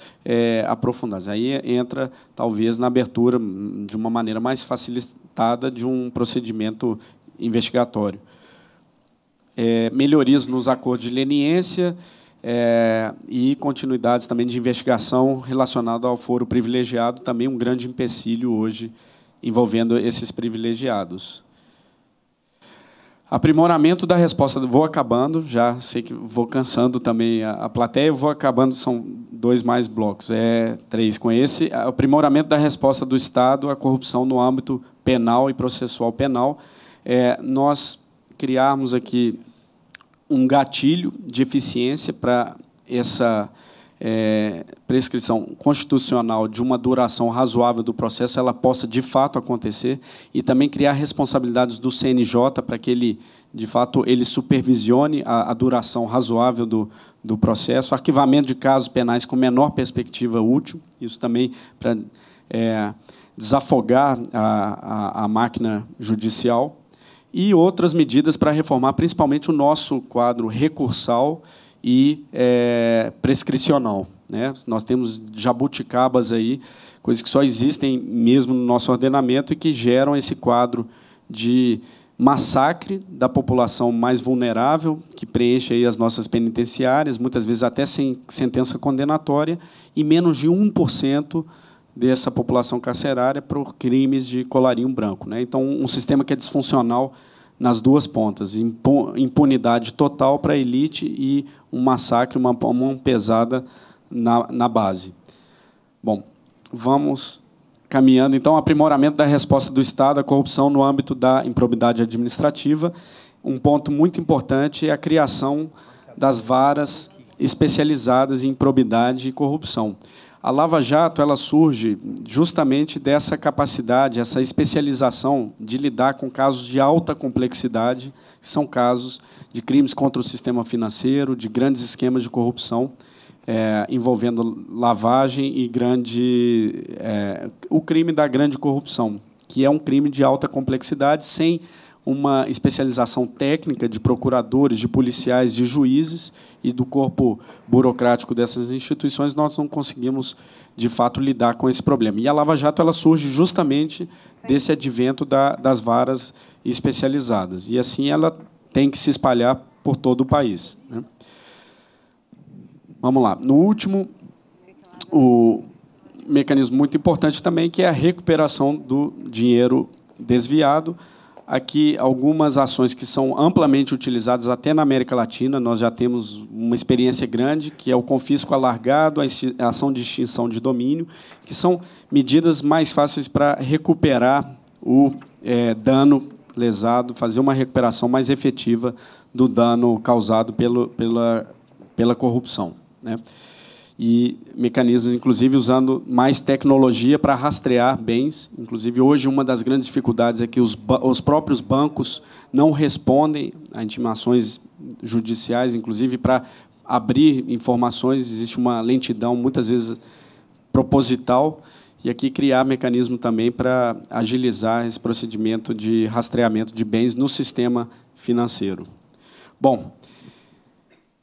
aprofundadas. Aí entra, talvez, na abertura, de uma maneira mais facilitada, de um procedimento investigatório. Melhorias nos acordos de leniência e continuidades também de investigação relacionada ao foro privilegiado, também um grande empecilho hoje envolvendo esses privilegiados. Aprimoramento da resposta. Vou acabando, já sei que vou cansando também a plateia, vou acabando, são 2 mais blocos, 3 com esse. Aprimoramento da resposta do Estado à corrupção no âmbito penal e processual penal. Nós criarmos aqui um gatilho de eficiência para essa prescrição constitucional de uma duração razoável do processo, ela possa, de fato, acontecer, e também criar responsabilidades do CNJ para que ele, de fato, ele supervisione a duração razoável do processo, arquivamento de casos penais com menor perspectiva útil, isso também para desafogar a máquina judicial, e outras medidas para reformar, principalmente, o nosso quadro recursal e prescricional, né? Nós temos jabuticabas aí, coisas que só existem mesmo no nosso ordenamento e que geram esse quadro de massacre da população mais vulnerável, que preenche aí as nossas penitenciárias, muitas vezes até sem sentença condenatória, e menos de 1% dessa população carcerária por crimes de colarinho branco, né? Então, um sistema que é disfuncional nas duas pontas, impunidade total para a elite e um massacre, uma mão pesada na base. Bom, vamos caminhando, então, aprimoramento da resposta do Estado à corrupção no âmbito da improbidade administrativa. Um ponto muito importante é a criação das varas especializadas em improbidade e corrupção. A Lava Jato ela surge justamente dessa capacidade, essa especialização de lidar com casos de alta complexidade, que são casos de crimes contra o sistema financeiro, de grandes esquemas de corrupção, envolvendo lavagem e o crime da grande corrupção, que é um crime de alta complexidade, sem uma especialização técnica de procuradores, de policiais, de juízes e do corpo burocrático dessas instituições, nós não conseguimos, de fato, lidar com esse problema. E a Lava Jato ela surge justamente desse advento das varas especializadas. E, assim, ela tem que se espalhar por todo o país, né? Vamos lá. No último, o mecanismo muito importante também, que é a recuperação do dinheiro desviado. Aqui, algumas ações que são amplamente utilizadas até na América Latina. Nós já temos uma experiência grande, que é o confisco alargado, a ação de extinção de domínio, que são medidas mais fáceis para recuperar o dano lesado, fazer uma recuperação mais efetiva do dano causado pela corrupção, né? E mecanismos, inclusive, usando mais tecnologia para rastrear bens. Inclusive, hoje, uma das grandes dificuldades é que os próprios bancos não respondem a intimações judiciais, inclusive, para abrir informações, existe uma lentidão, muitas vezes, proposital, e aqui criar mecanismo também para agilizar esse procedimento de rastreamento de bens no sistema financeiro. Bom,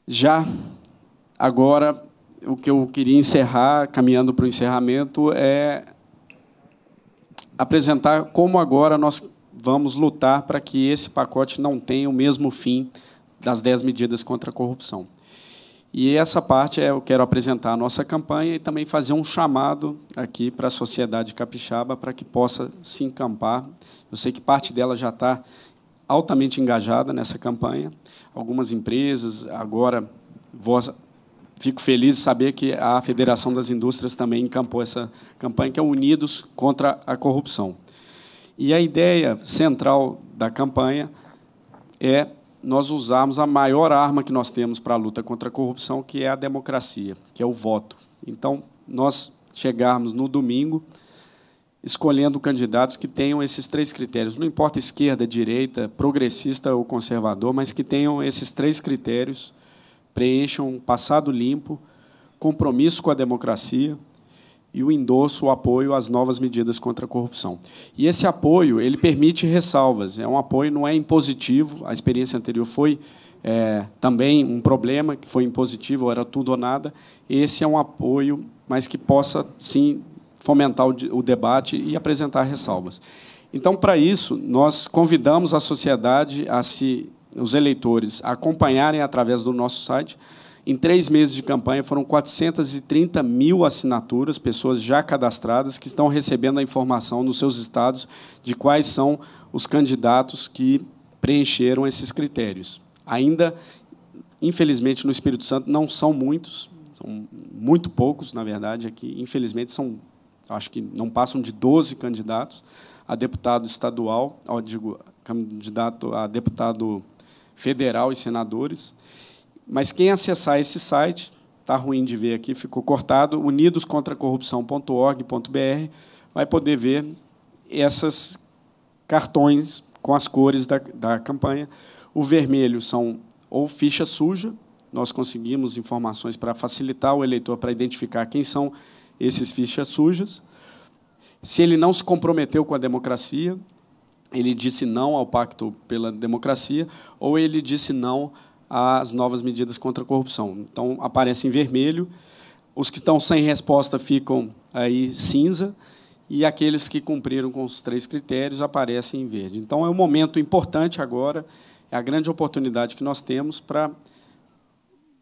já agora, o que eu queria encerrar, caminhando para o encerramento, é apresentar como agora nós vamos lutar para que esse pacote não tenha o mesmo fim das 10 medidas contra a corrupção. E essa parte eu quero apresentar a nossa campanha e também fazer um chamado aqui para a sociedade capixaba para que possa se encampar. Eu sei que parte dela já está altamente engajada nessa campanha. Algumas empresas, agora fico feliz de saber que a Federação das Indústrias também encampou essa campanha, que é Unidos contra a Corrupção. E a ideia central da campanha é nós usarmos a maior arma que nós temos para a luta contra a corrupção, que é a democracia, que é o voto. Então, nós chegarmos no domingo escolhendo candidatos que tenham esses 3 critérios. Não importa esquerda, direita, progressista ou conservador, mas que tenham esses 3 critérios, preencham um passado limpo, compromisso com a democracia e o endosso, o apoio às novas medidas contra a corrupção. E esse apoio ele permite ressalvas. É um apoio, não é impositivo. A experiência anterior foi também um problema, que foi impositivo, era tudo ou nada. Esse é um apoio, mas que possa, sim, fomentar o debate e apresentar ressalvas. Então, para isso, nós convidamos a sociedade, os eleitores, a acompanharem através do nosso site. Em 3 meses de campanha, foram 430 mil assinaturas, pessoas já cadastradas, que estão recebendo a informação nos seus estados de quais são os candidatos que preencheram esses critérios. Ainda, infelizmente, no Espírito Santo, não são muitos, são muito poucos, na verdade, aqui. Infelizmente, acho que não passam de 12 candidatos a deputado estadual, candidato a deputado federal e senadores. Mas quem acessar esse site, está ruim de ver aqui, ficou cortado, unidoscontracorrupção.org.br, vai poder ver esses cartões com as cores da campanha. O vermelho são ou ficha suja, nós conseguimos informações para facilitar o eleitor para identificar quem são esses fichas sujas. Se ele não se comprometeu com a democracia, ele disse não ao Pacto pela Democracia, ou ele disse não às novas medidas contra a corrupção. Então, aparece em vermelho. Os que estão sem resposta ficam aí cinza, e aqueles que cumpriram com os 3 critérios aparecem em verde. Então, é um momento importante agora, é a grande oportunidade que nós temos para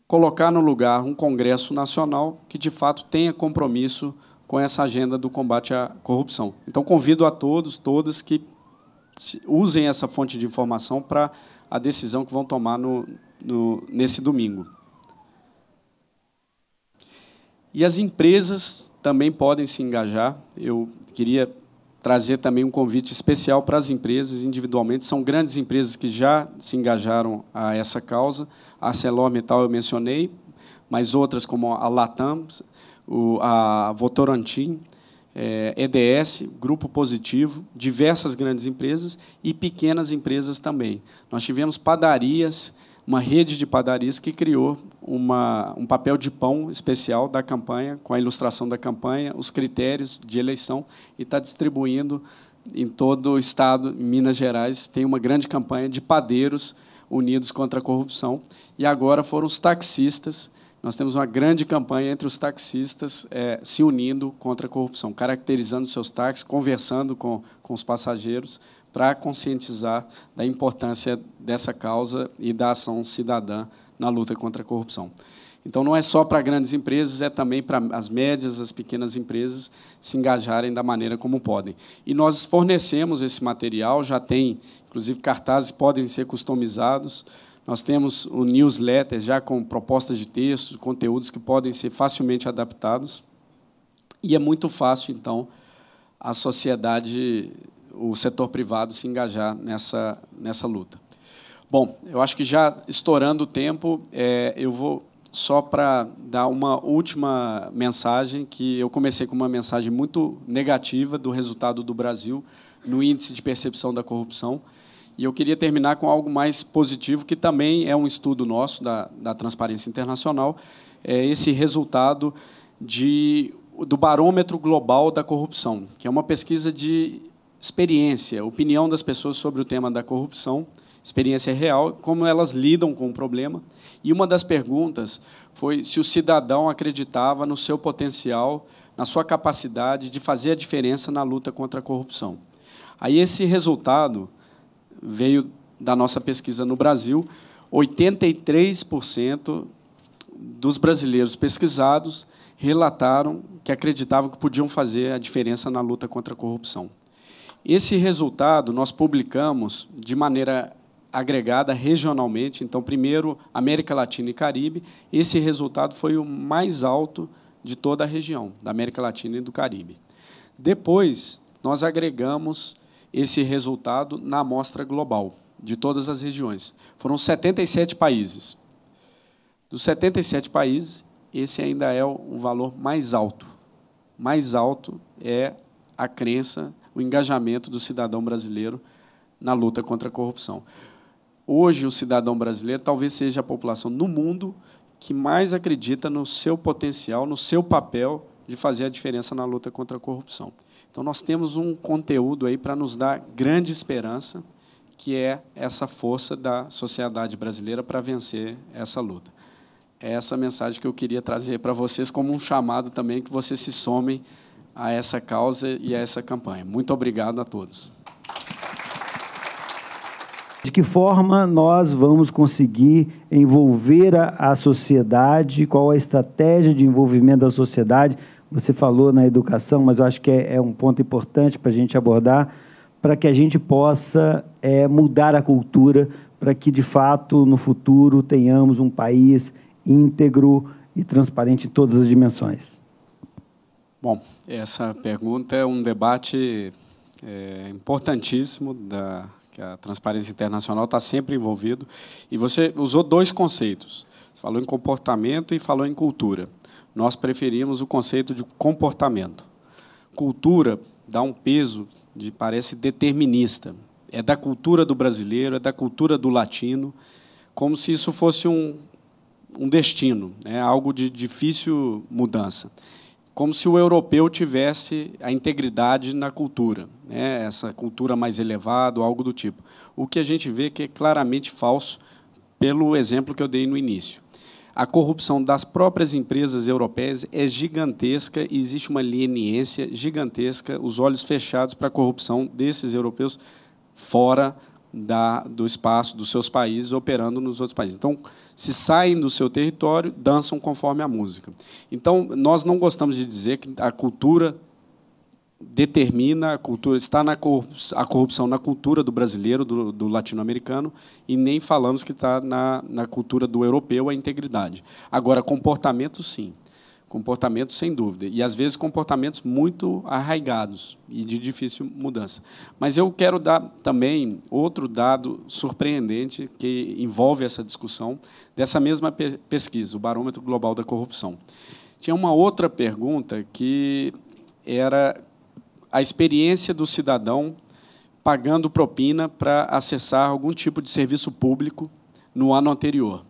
colocar no lugar um Congresso Nacional que, de fato, tenha compromisso com essa agenda do combate à corrupção. Então, convido a todos, todas, que usem essa fonte de informação para a decisão que vão tomar nesse domingo. E as empresas também podem se engajar. Eu queria trazer também um convite especial para as empresas individualmente. São grandes empresas que já se engajaram a essa causa. A ArcelorMittal eu mencionei, mas outras como a Latam, a Votorantim, EDS, Grupo Positivo, diversas grandes empresas e pequenas empresas também. Nós tivemos padarias, uma rede de padarias que criou um papel de pão especial da campanha, com a ilustração da campanha, os critérios de eleição, e está distribuindo em todo o Estado, em Minas Gerais, tem uma grande campanha de padeiros unidos contra a corrupção. E agora foram os taxistas. Nós temos uma grande campanha entre os taxistas se unindo contra a corrupção, caracterizando seus táxis, conversando com os passageiros, para conscientizar da importância dessa causa e da ação cidadã na luta contra a corrupção. Então, não é só para grandes empresas, é também para as médias, as pequenas empresas se engajarem da maneira como podem. E nós fornecemos esse material, já tem, inclusive, cartazes que podem ser customizados. Nós temos o newsletter já com propostas de texto, conteúdos que podem ser facilmente adaptados. E é muito fácil, então, a sociedade, o setor privado se engajar nessa luta. Bom, eu acho que já estourando o tempo, eu vou só para dar uma última mensagem, que eu comecei com uma mensagem muito negativa do resultado do Brasil no índice de percepção da corrupção, e eu queria terminar com algo mais positivo, que também é um estudo nosso, da Transparência Internacional, esse resultado do Barômetro Global da Corrupção, que é uma pesquisa de experiência, opinião das pessoas sobre o tema da corrupção, experiência real, como elas lidam com o problema. E uma das perguntas foi se o cidadão acreditava no seu potencial, na sua capacidade de fazer a diferença na luta contra a corrupção. Aí esse resultado veio da nossa pesquisa no Brasil. 83% dos brasileiros pesquisados relataram que acreditavam que podiam fazer a diferença na luta contra a corrupção. Esse resultado nós publicamos de maneira agregada regionalmente. Então, primeiro, América Latina e Caribe. Esse resultado foi o mais alto de toda a região, da América Latina e do Caribe. Depois, nós agregamos esse resultado na amostra global, de todas as regiões. Foram 77 países. Dos 77 países, esse ainda é o valor mais alto. Mais alto é a crença, o engajamento do cidadão brasileiro na luta contra a corrupção. Hoje, o cidadão brasileiro talvez seja a população no mundo que mais acredita no seu potencial, no seu papel de fazer a diferença na luta contra a corrupção. Então, nós temos um conteúdo aí para nos dar grande esperança, que é essa força da sociedade brasileira para vencer essa luta. É essa mensagem que eu queria trazer para vocês, como um chamado também que vocês se somem a essa causa e a essa campanha. Muito obrigado a todos. De que forma nós vamos conseguir envolver a sociedade? Qual a estratégia de envolvimento da sociedade? Você falou na educação, mas eu acho que é um ponto importante para a gente abordar, para que a gente possa mudar a cultura, para que, de fato, no futuro, tenhamos um país íntegro e transparente em todas as dimensões. Bom, essa pergunta é um debate importantíssimo que a Transparência Internacional está sempre envolvido. E você usou 2 conceitos. Você falou em comportamento e falou em cultura. Nós preferimos o conceito de comportamento. Cultura dá um peso, parece determinista. É da cultura do brasileiro, é da cultura do latino, como se isso fosse um destino, algo de difícil mudança. Como se o europeu tivesse a integridade na cultura, essa cultura mais elevada, algo do tipo. O que a gente vê que é claramente falso, pelo exemplo que eu dei no início. A corrupção das próprias empresas europeias é gigantesca, e existe uma leniência gigantesca, os olhos fechados para a corrupção desses europeus fora do espaço dos seus países, operando nos outros países. Então, se saem do seu território, dançam conforme a música. Então, nós não gostamos de dizer que a cultura determina, a cultura está a corrupção na cultura do brasileiro, do latino-americano, e nem falamos que está na cultura do europeu a integridade. Agora, comportamentos, sim. Comportamentos, sem dúvida. E, às vezes, comportamentos muito arraigados e de difícil mudança. Mas eu quero dar também outro dado surpreendente que envolve essa discussão dessa mesma pesquisa, o Barômetro Global da Corrupção. Tinha uma outra pergunta que era a experiência do cidadão pagando propina para acessar algum tipo de serviço público no ano anterior.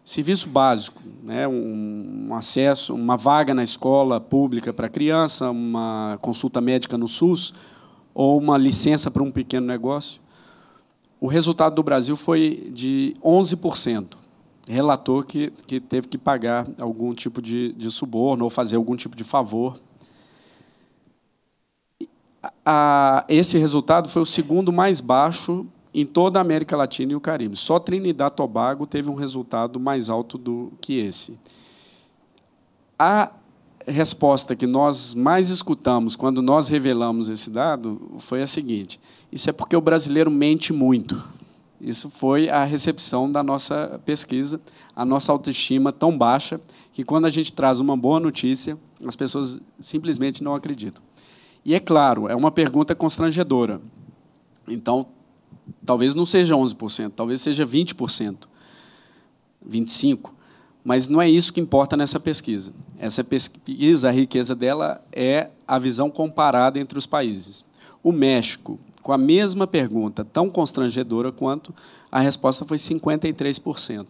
Serviço básico, né, um acesso, uma vaga na escola pública para criança, uma consulta médica no SUS, ou uma licença para um pequeno negócio. O resultado do Brasil foi de 11%. Relatou que teve que pagar algum tipo de suborno ou fazer algum tipo de favor. Esse resultado foi o segundo mais baixo em toda a América Latina e o Caribe. Só Trinidad e Tobago teve um resultado mais alto do que esse. A resposta que nós mais escutamos quando nós revelamos esse dado foi a seguinte: isso é porque o brasileiro mente muito. Isso foi a recepção da nossa pesquisa, a nossa autoestima tão baixa que, quando a gente traz uma boa notícia, as pessoas simplesmente não acreditam. E, é claro, é uma pergunta constrangedora. Então, talvez não seja 11%, talvez seja 20%, 25%, mas não é isso que importa nessa pesquisa. Essa pesquisa, a riqueza dela é a visão comparada entre os países. O México, com a mesma pergunta, tão constrangedora quanto, a resposta foi 53%.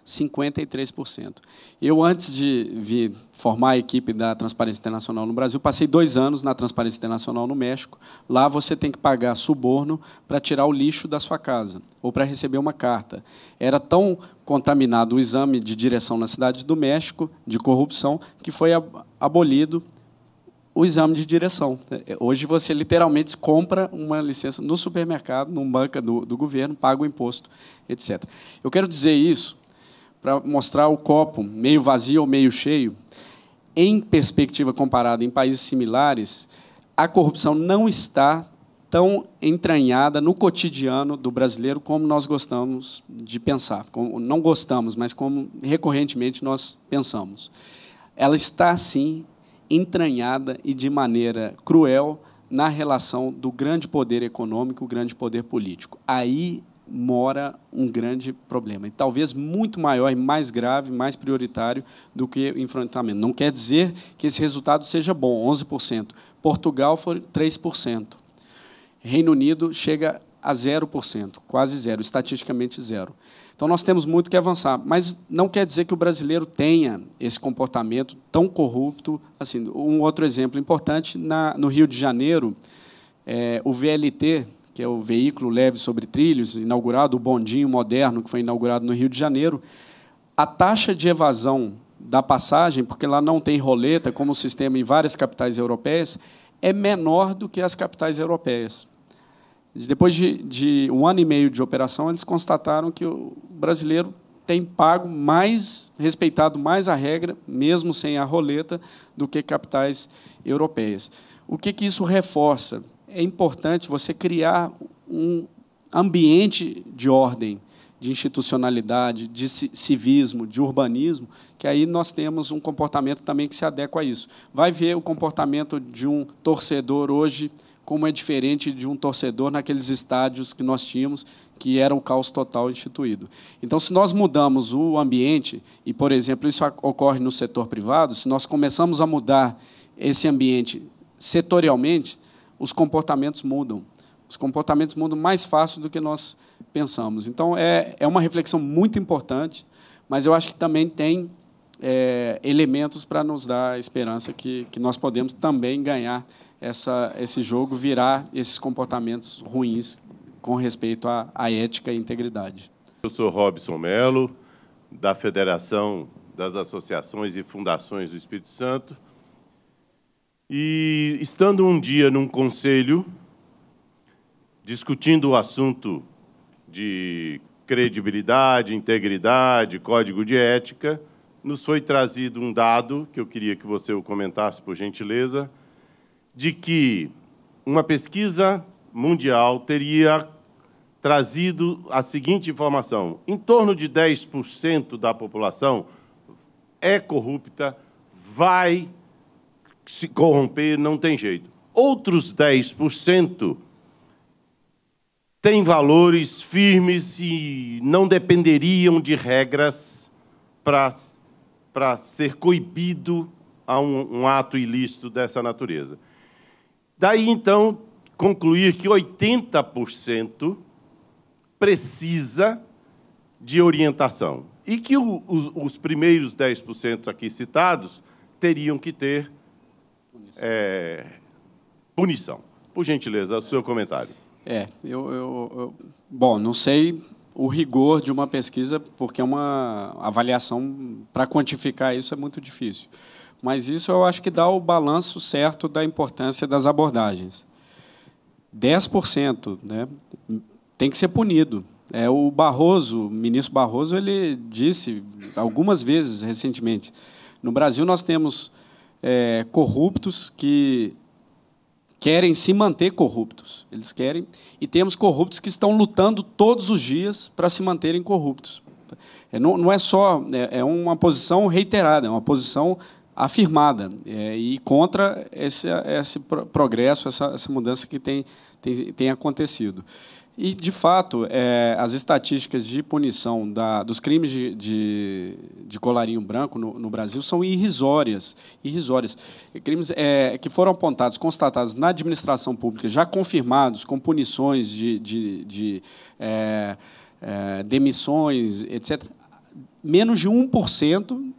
53%. Eu, antes de vir formar a equipe da Transparência Internacional no Brasil, passei 2 anos na Transparência Internacional no México. Lá você tem que pagar suborno para tirar o lixo da sua casa ou para receber uma carta. Era tão contaminado o exame de direção na cidade do México, de corrupção, que foi abolido o exame de direção. Hoje, você literalmente compra uma licença no supermercado, numa banca do governo, paga o imposto, etc. Eu quero dizer isso para mostrar o copo meio vazio ou meio cheio. Em perspectiva comparada em países similares, a corrupção não está tão entranhada no cotidiano do brasileiro como nós gostamos de pensar. Não gostamos, mas como recorrentemente nós pensamos. Ela está, sim, entranhada e de maneira cruel na relação do grande poder econômico, o grande poder político. Aí mora um grande problema, e talvez muito maior e mais grave, mais prioritário do que o enfrentamento. Não quer dizer que esse resultado seja bom, 11%. Portugal foi 3%. Reino Unido chega a 0%, quase zero, estatisticamente zero. Então, nós temos muito que avançar, mas não quer dizer que o brasileiro tenha esse comportamento tão corrupto. Assim, um outro exemplo importante, no Rio de Janeiro, o VLT, que é o veículo leve sobre trilhos, inaugurado, o bondinho moderno, que foi inaugurado no Rio de Janeiro, a taxa de evasão da passagem, porque lá não tem roleta, como o sistema em várias capitais europeias, é menor do que as capitais europeias. Depois de 1 ano e meio de operação, eles constataram que o brasileiro tem pago mais, respeitado mais a regra, mesmo sem a roleta, do que capitais europeias. O que isso reforça? É importante você criar um ambiente de ordem, de institucionalidade, de civismo, de urbanismo, que aí nós temos um comportamento também que se adequa a isso. Vai ver o comportamento de um torcedor hoje, como é diferente de um torcedor naqueles estádios que nós tínhamos, que era o caos total instituído. Então, se nós mudamos o ambiente, e, por exemplo, isso ocorre no setor privado, se nós começamos a mudar esse ambiente setorialmente, os comportamentos mudam. Os comportamentos mudam mais fácil do que nós pensamos. Então, é uma reflexão muito importante, mas eu acho que também tem elementos para nos dar a esperança que nós podemos também ganhar esse jogo, virar esses comportamentos ruins com respeito à ética e integridade. Eu sou Robson Melo, da Federação das associações e fundações do Espírito Santo. E, estando um dia num conselho, discutindo o assunto de credibilidade, integridade, código de ética, nos foi trazido um dado, que eu queria que você o comentasse, por gentileza, de que uma pesquisa mundial teria trazido a seguinte informação: em torno de 10% da população é corrupta, vai se corromper, não tem jeito. Outros 10% têm valores firmes e não dependeriam de regras para ser coibido a um ato ilícito dessa natureza. Daí, então, concluir que 80% precisa de orientação e que os primeiros 10% aqui citados teriam que ter punição. Por gentileza, o seu comentário. Bom, não sei o rigor de uma pesquisa, porque uma avaliação para quantificar isso é muito difícil. Mas isso eu acho que dá o balanço certo da importância das abordagens. 10%, né, tem que ser punido. O ministro Barroso, ele disse algumas vezes recentemente: no Brasil nós temos corruptos que querem se manter corruptos. Eles querem, e temos corruptos que estão lutando todos os dias para se manterem corruptos. Não é só, é uma posição reiterada, é uma posição afirmada, e contra esse progresso, essa mudança que tem acontecido. E, de fato, as estatísticas de punição dos crimes de colarinho branco no Brasil são irrisórias. Crimes que foram apontados, constatados na administração pública, já confirmados, com punições de demissões, etc. Menos de 1%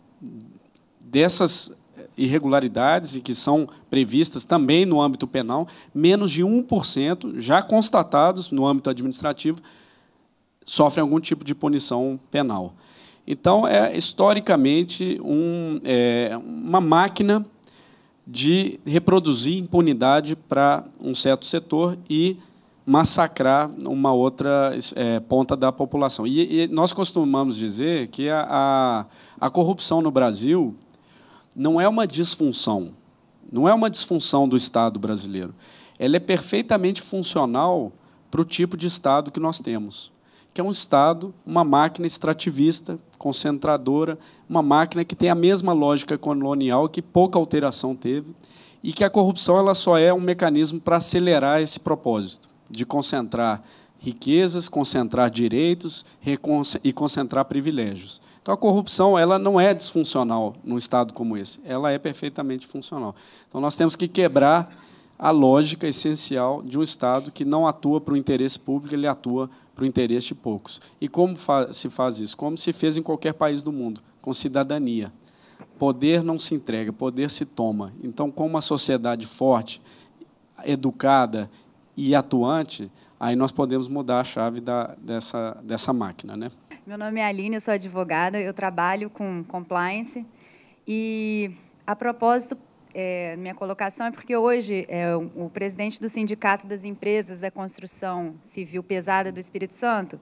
dessas irregularidades, e que são previstas também no âmbito penal, menos de 1%, já constatados no âmbito administrativo, sofrem algum tipo de punição penal. Então, historicamente, uma máquina de reproduzir impunidade para um certo setor e massacrar uma outra ponta da população. E nós costumamos dizer que a corrupção no Brasil não é uma disfunção do Estado brasileiro. Ela é perfeitamente funcional para o tipo de Estado que nós temos, que é um Estado, uma máquina extrativista, concentradora, uma máquina que tem a mesma lógica colonial, que pouca alteração teve, e que a corrupção ela só é um mecanismo para acelerar esse propósito, de concentrar riquezas, concentrar direitos e concentrar privilégios. Então, a corrupção ela não é disfuncional num Estado como esse, ela é perfeitamente funcional. Então, nós temos que quebrar a lógica essencial de um Estado que não atua para o interesse público, ele atua para o interesse de poucos. E como se faz isso? Como se fez em qualquer país do mundo, com cidadania. Poder não se entrega, poder se toma. Então, com uma sociedade forte, educada e atuante, aí nós podemos mudar a chave dessa máquina, né? Meu nome é Aline, eu sou advogada, eu trabalho com compliance. E, a propósito, minha colocação é porque hoje o presidente do Sindicato das Empresas da Construção Civil Pesada do Espírito Santo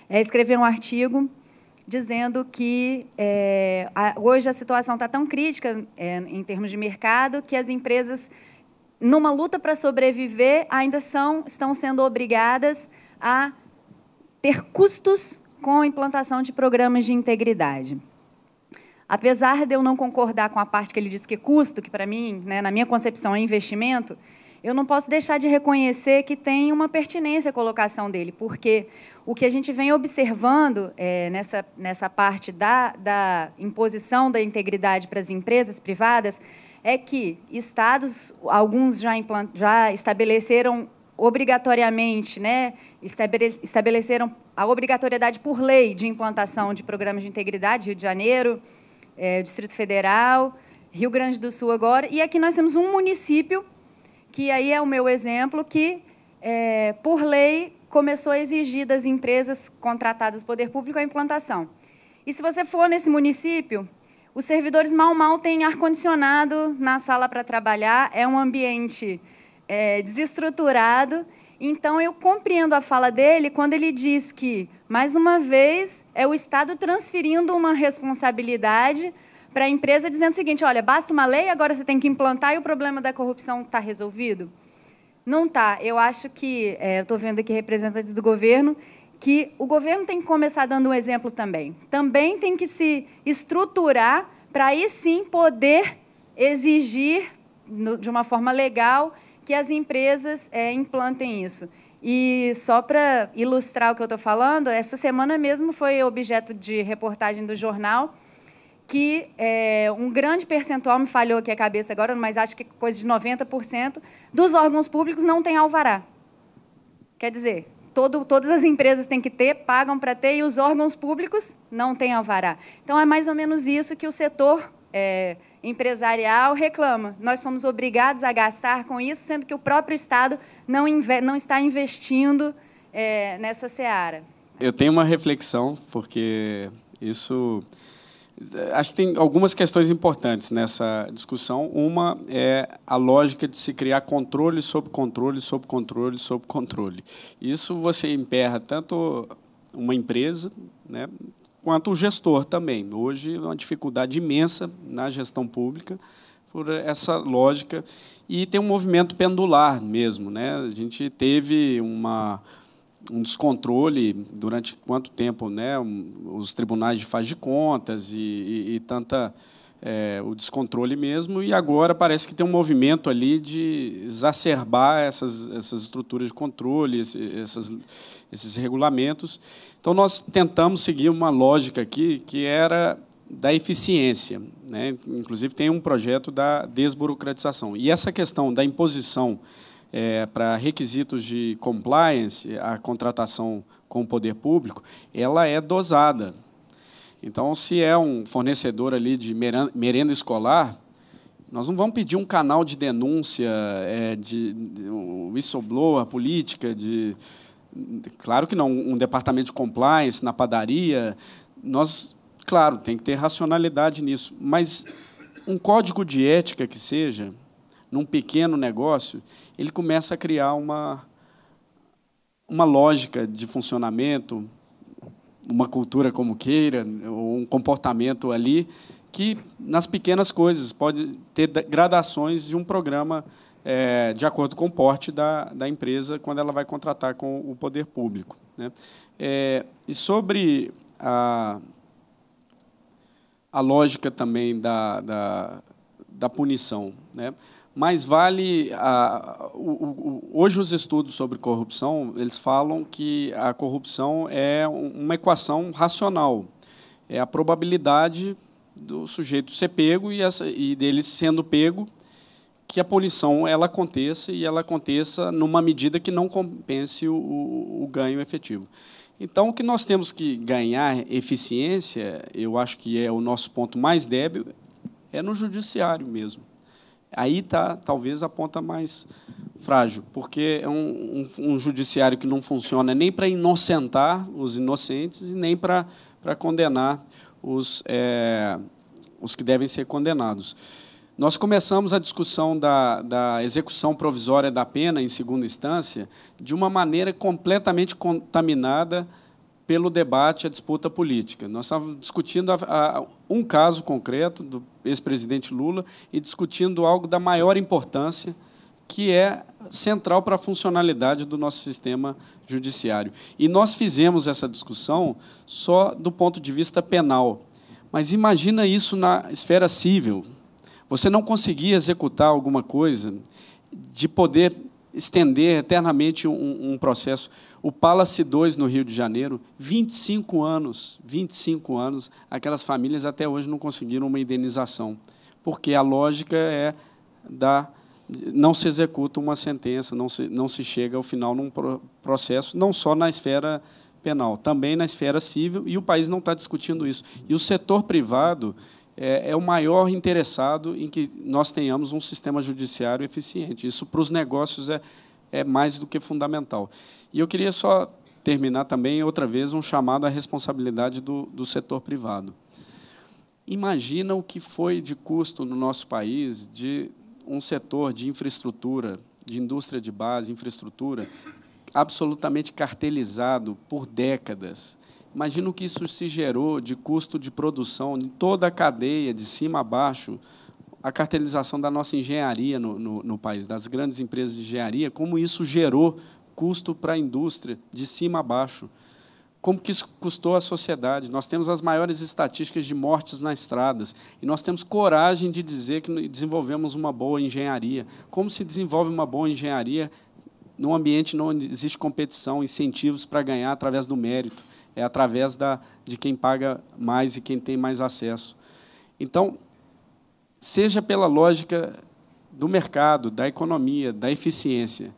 escreveu um artigo dizendo que hoje a situação está tão crítica em termos de mercado que as empresas, numa luta para sobreviver, ainda estão sendo obrigadas a ter custos com a implantação de programas de integridade. Apesar de eu não concordar com a parte que ele diz que é custo, que, para mim, né, na minha concepção, é investimento, eu não posso deixar de reconhecer que tem uma pertinência a colocação dele, porque o que a gente vem observando nessa parte da imposição da integridade para as empresas privadas é que estados, alguns já estabeleceram obrigatoriamente, né, estabeleceram a obrigatoriedade por lei de implantação de programas de integridade, Rio de Janeiro, Distrito Federal, Rio Grande do Sul agora, e aqui nós temos um município, que aí é o meu exemplo, que, por lei, começou a exigir das empresas contratadas do poder público a implantação. E, se você for nesse município, os servidores mal têm ar-condicionado na sala para trabalhar, é um ambiente desestruturado. Então, eu compreendo a fala dele quando ele diz que, mais uma vez, é o Estado transferindo uma responsabilidade para a empresa, dizendo o seguinte, olha, basta uma lei, agora você tem que implantar e o problema da corrupção está resolvido? Não está. Eu acho que, estou vendo aqui representantes do governo, que o governo tem que começar dando um exemplo também. Também tem que se estruturar para, aí sim, poder exigir, de uma forma legal, que as empresas implantem isso. E, só para ilustrar o que eu estou falando, esta semana mesmo foi objeto de reportagem do jornal que um grande percentual, me falhou aqui a cabeça agora, mas acho que coisa de 90%, dos órgãos públicos não tem alvará. Quer dizer, todas as empresas têm que ter, pagam para ter, e os órgãos públicos não têm alvará. Então, é mais ou menos isso que o setor empresarial reclama. Nós somos obrigados a gastar com isso, sendo que o próprio Estado não está investindo nessa seara. Eu tenho uma reflexão, porque isso... Acho que tem algumas questões importantes nessa discussão. Uma é a lógica de se criar controle sobre controle, sobre controle, sobre controle. Isso você emperra tanto uma empresa, né, quanto o gestor também. Hoje, uma dificuldade imensa na gestão pública por essa lógica. E tem um movimento pendular mesmo, né? A gente teve um descontrole durante quanto tempo, né? Os tribunais de faz de contas e o descontrole mesmo, e agora parece que tem um movimento ali de exacerbar essas estruturas de controle, esses regulamentos. Então, nós tentamos seguir uma lógica aqui que era da eficiência, né? Inclusive, tem um projeto da desburocratização. E essa questão da imposição para requisitos de compliance, a contratação com o poder público, ela é dosada. Então, se é um fornecedor ali de merenda escolar, nós não vamos pedir um canal de denúncia, de whistleblower, política, claro que não, um departamento de compliance na padaria. Claro, tem que ter racionalidade nisso, mas um código de ética que seja, num pequeno negócio, ele começa a criar uma lógica de funcionamento, uma cultura como queira, ou um comportamento ali, que, nas pequenas coisas, pode ter gradações de um programa de acordo com o porte da empresa, quando ela vai contratar com o poder público, né? E sobre a lógica também da punição, né? Mas vale... hoje, os estudos sobre corrupção, eles falam que a corrupção é uma equação racional. É a probabilidade do sujeito ser pego e dele sendo pego, que a punição ela aconteça, e ela aconteça numa medida que não compense o ganho efetivo. Então, o que nós temos que ganhar eficiência, eu acho que é o nosso ponto mais débil, é no judiciário mesmo. Aí está, talvez, a ponta mais frágil, porque é um judiciário que não funciona nem para inocentar os inocentes e nem para condenar os que devem ser condenados. Nós começamos a discussão da execução provisória da pena em segunda instância de uma maneira completamente contaminada pelo debate, a disputa política. Nós estávamos discutindo um caso concreto do ex-presidente Lula e discutindo algo da maior importância, que é central para a funcionalidade do nosso sistema judiciário. E nós fizemos essa discussão só do ponto de vista penal. Mas imagina isso na esfera civil. Você não conseguia executar alguma coisa de poder estender eternamente um processo. O Palace 2, no Rio de Janeiro, 25 anos, aquelas famílias até hoje não conseguiram uma indenização, porque a lógica é não se executa uma sentença, não se chega ao final num processo, não só na esfera penal, também na esfera civil, e o país não está discutindo isso. E o setor privado é o maior interessado em que nós tenhamos um sistema judiciário eficiente. Isso, para os negócios, é mais do que fundamental. E eu queria só terminar também, outra vez, um chamado à responsabilidade do setor privado. Imagina o que foi de custo no nosso país de um setor de infraestrutura, de indústria de base, infraestrutura, absolutamente cartelizado por décadas. Imagina o que isso se gerou de custo de produção em toda a cadeia, de cima a baixo, a cartelização da nossa engenharia no país, das grandes empresas de engenharia, como isso gerou custo para a indústria, de cima a baixo. Como que isso custou à sociedade? Nós temos as maiores estatísticas de mortes nas estradas, e nós temos coragem de dizer que desenvolvemos uma boa engenharia. Como se desenvolve uma boa engenharia num ambiente onde existe competição, incentivos para ganhar através do mérito, é através de quem paga mais e quem tem mais acesso. Então, seja pela lógica do mercado, da economia, da eficiência,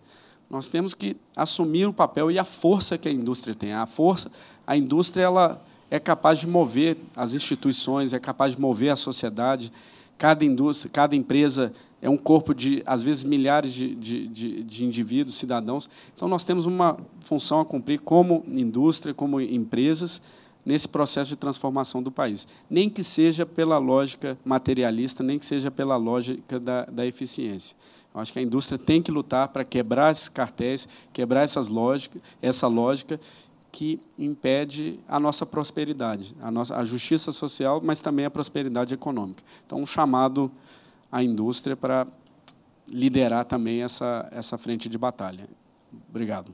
nós temos que assumir o papel e a força que a indústria tem. A indústria ela é capaz de mover as instituições, é capaz de mover a sociedade. Cada indústria, cada empresa é um corpo de, às vezes, milhares de indivíduos, cidadãos. Então, nós temos uma função a cumprir como indústria, como empresas, nesse processo de transformação do país. Nem que seja pela lógica materialista, nem que seja pela lógica da eficiência. Eu acho que a indústria tem que lutar para quebrar esses cartéis, quebrar essa lógica que impede a nossa prosperidade, a justiça social, mas também a prosperidade econômica. Então, um chamado à indústria para liderar também essa frente de batalha. Obrigado.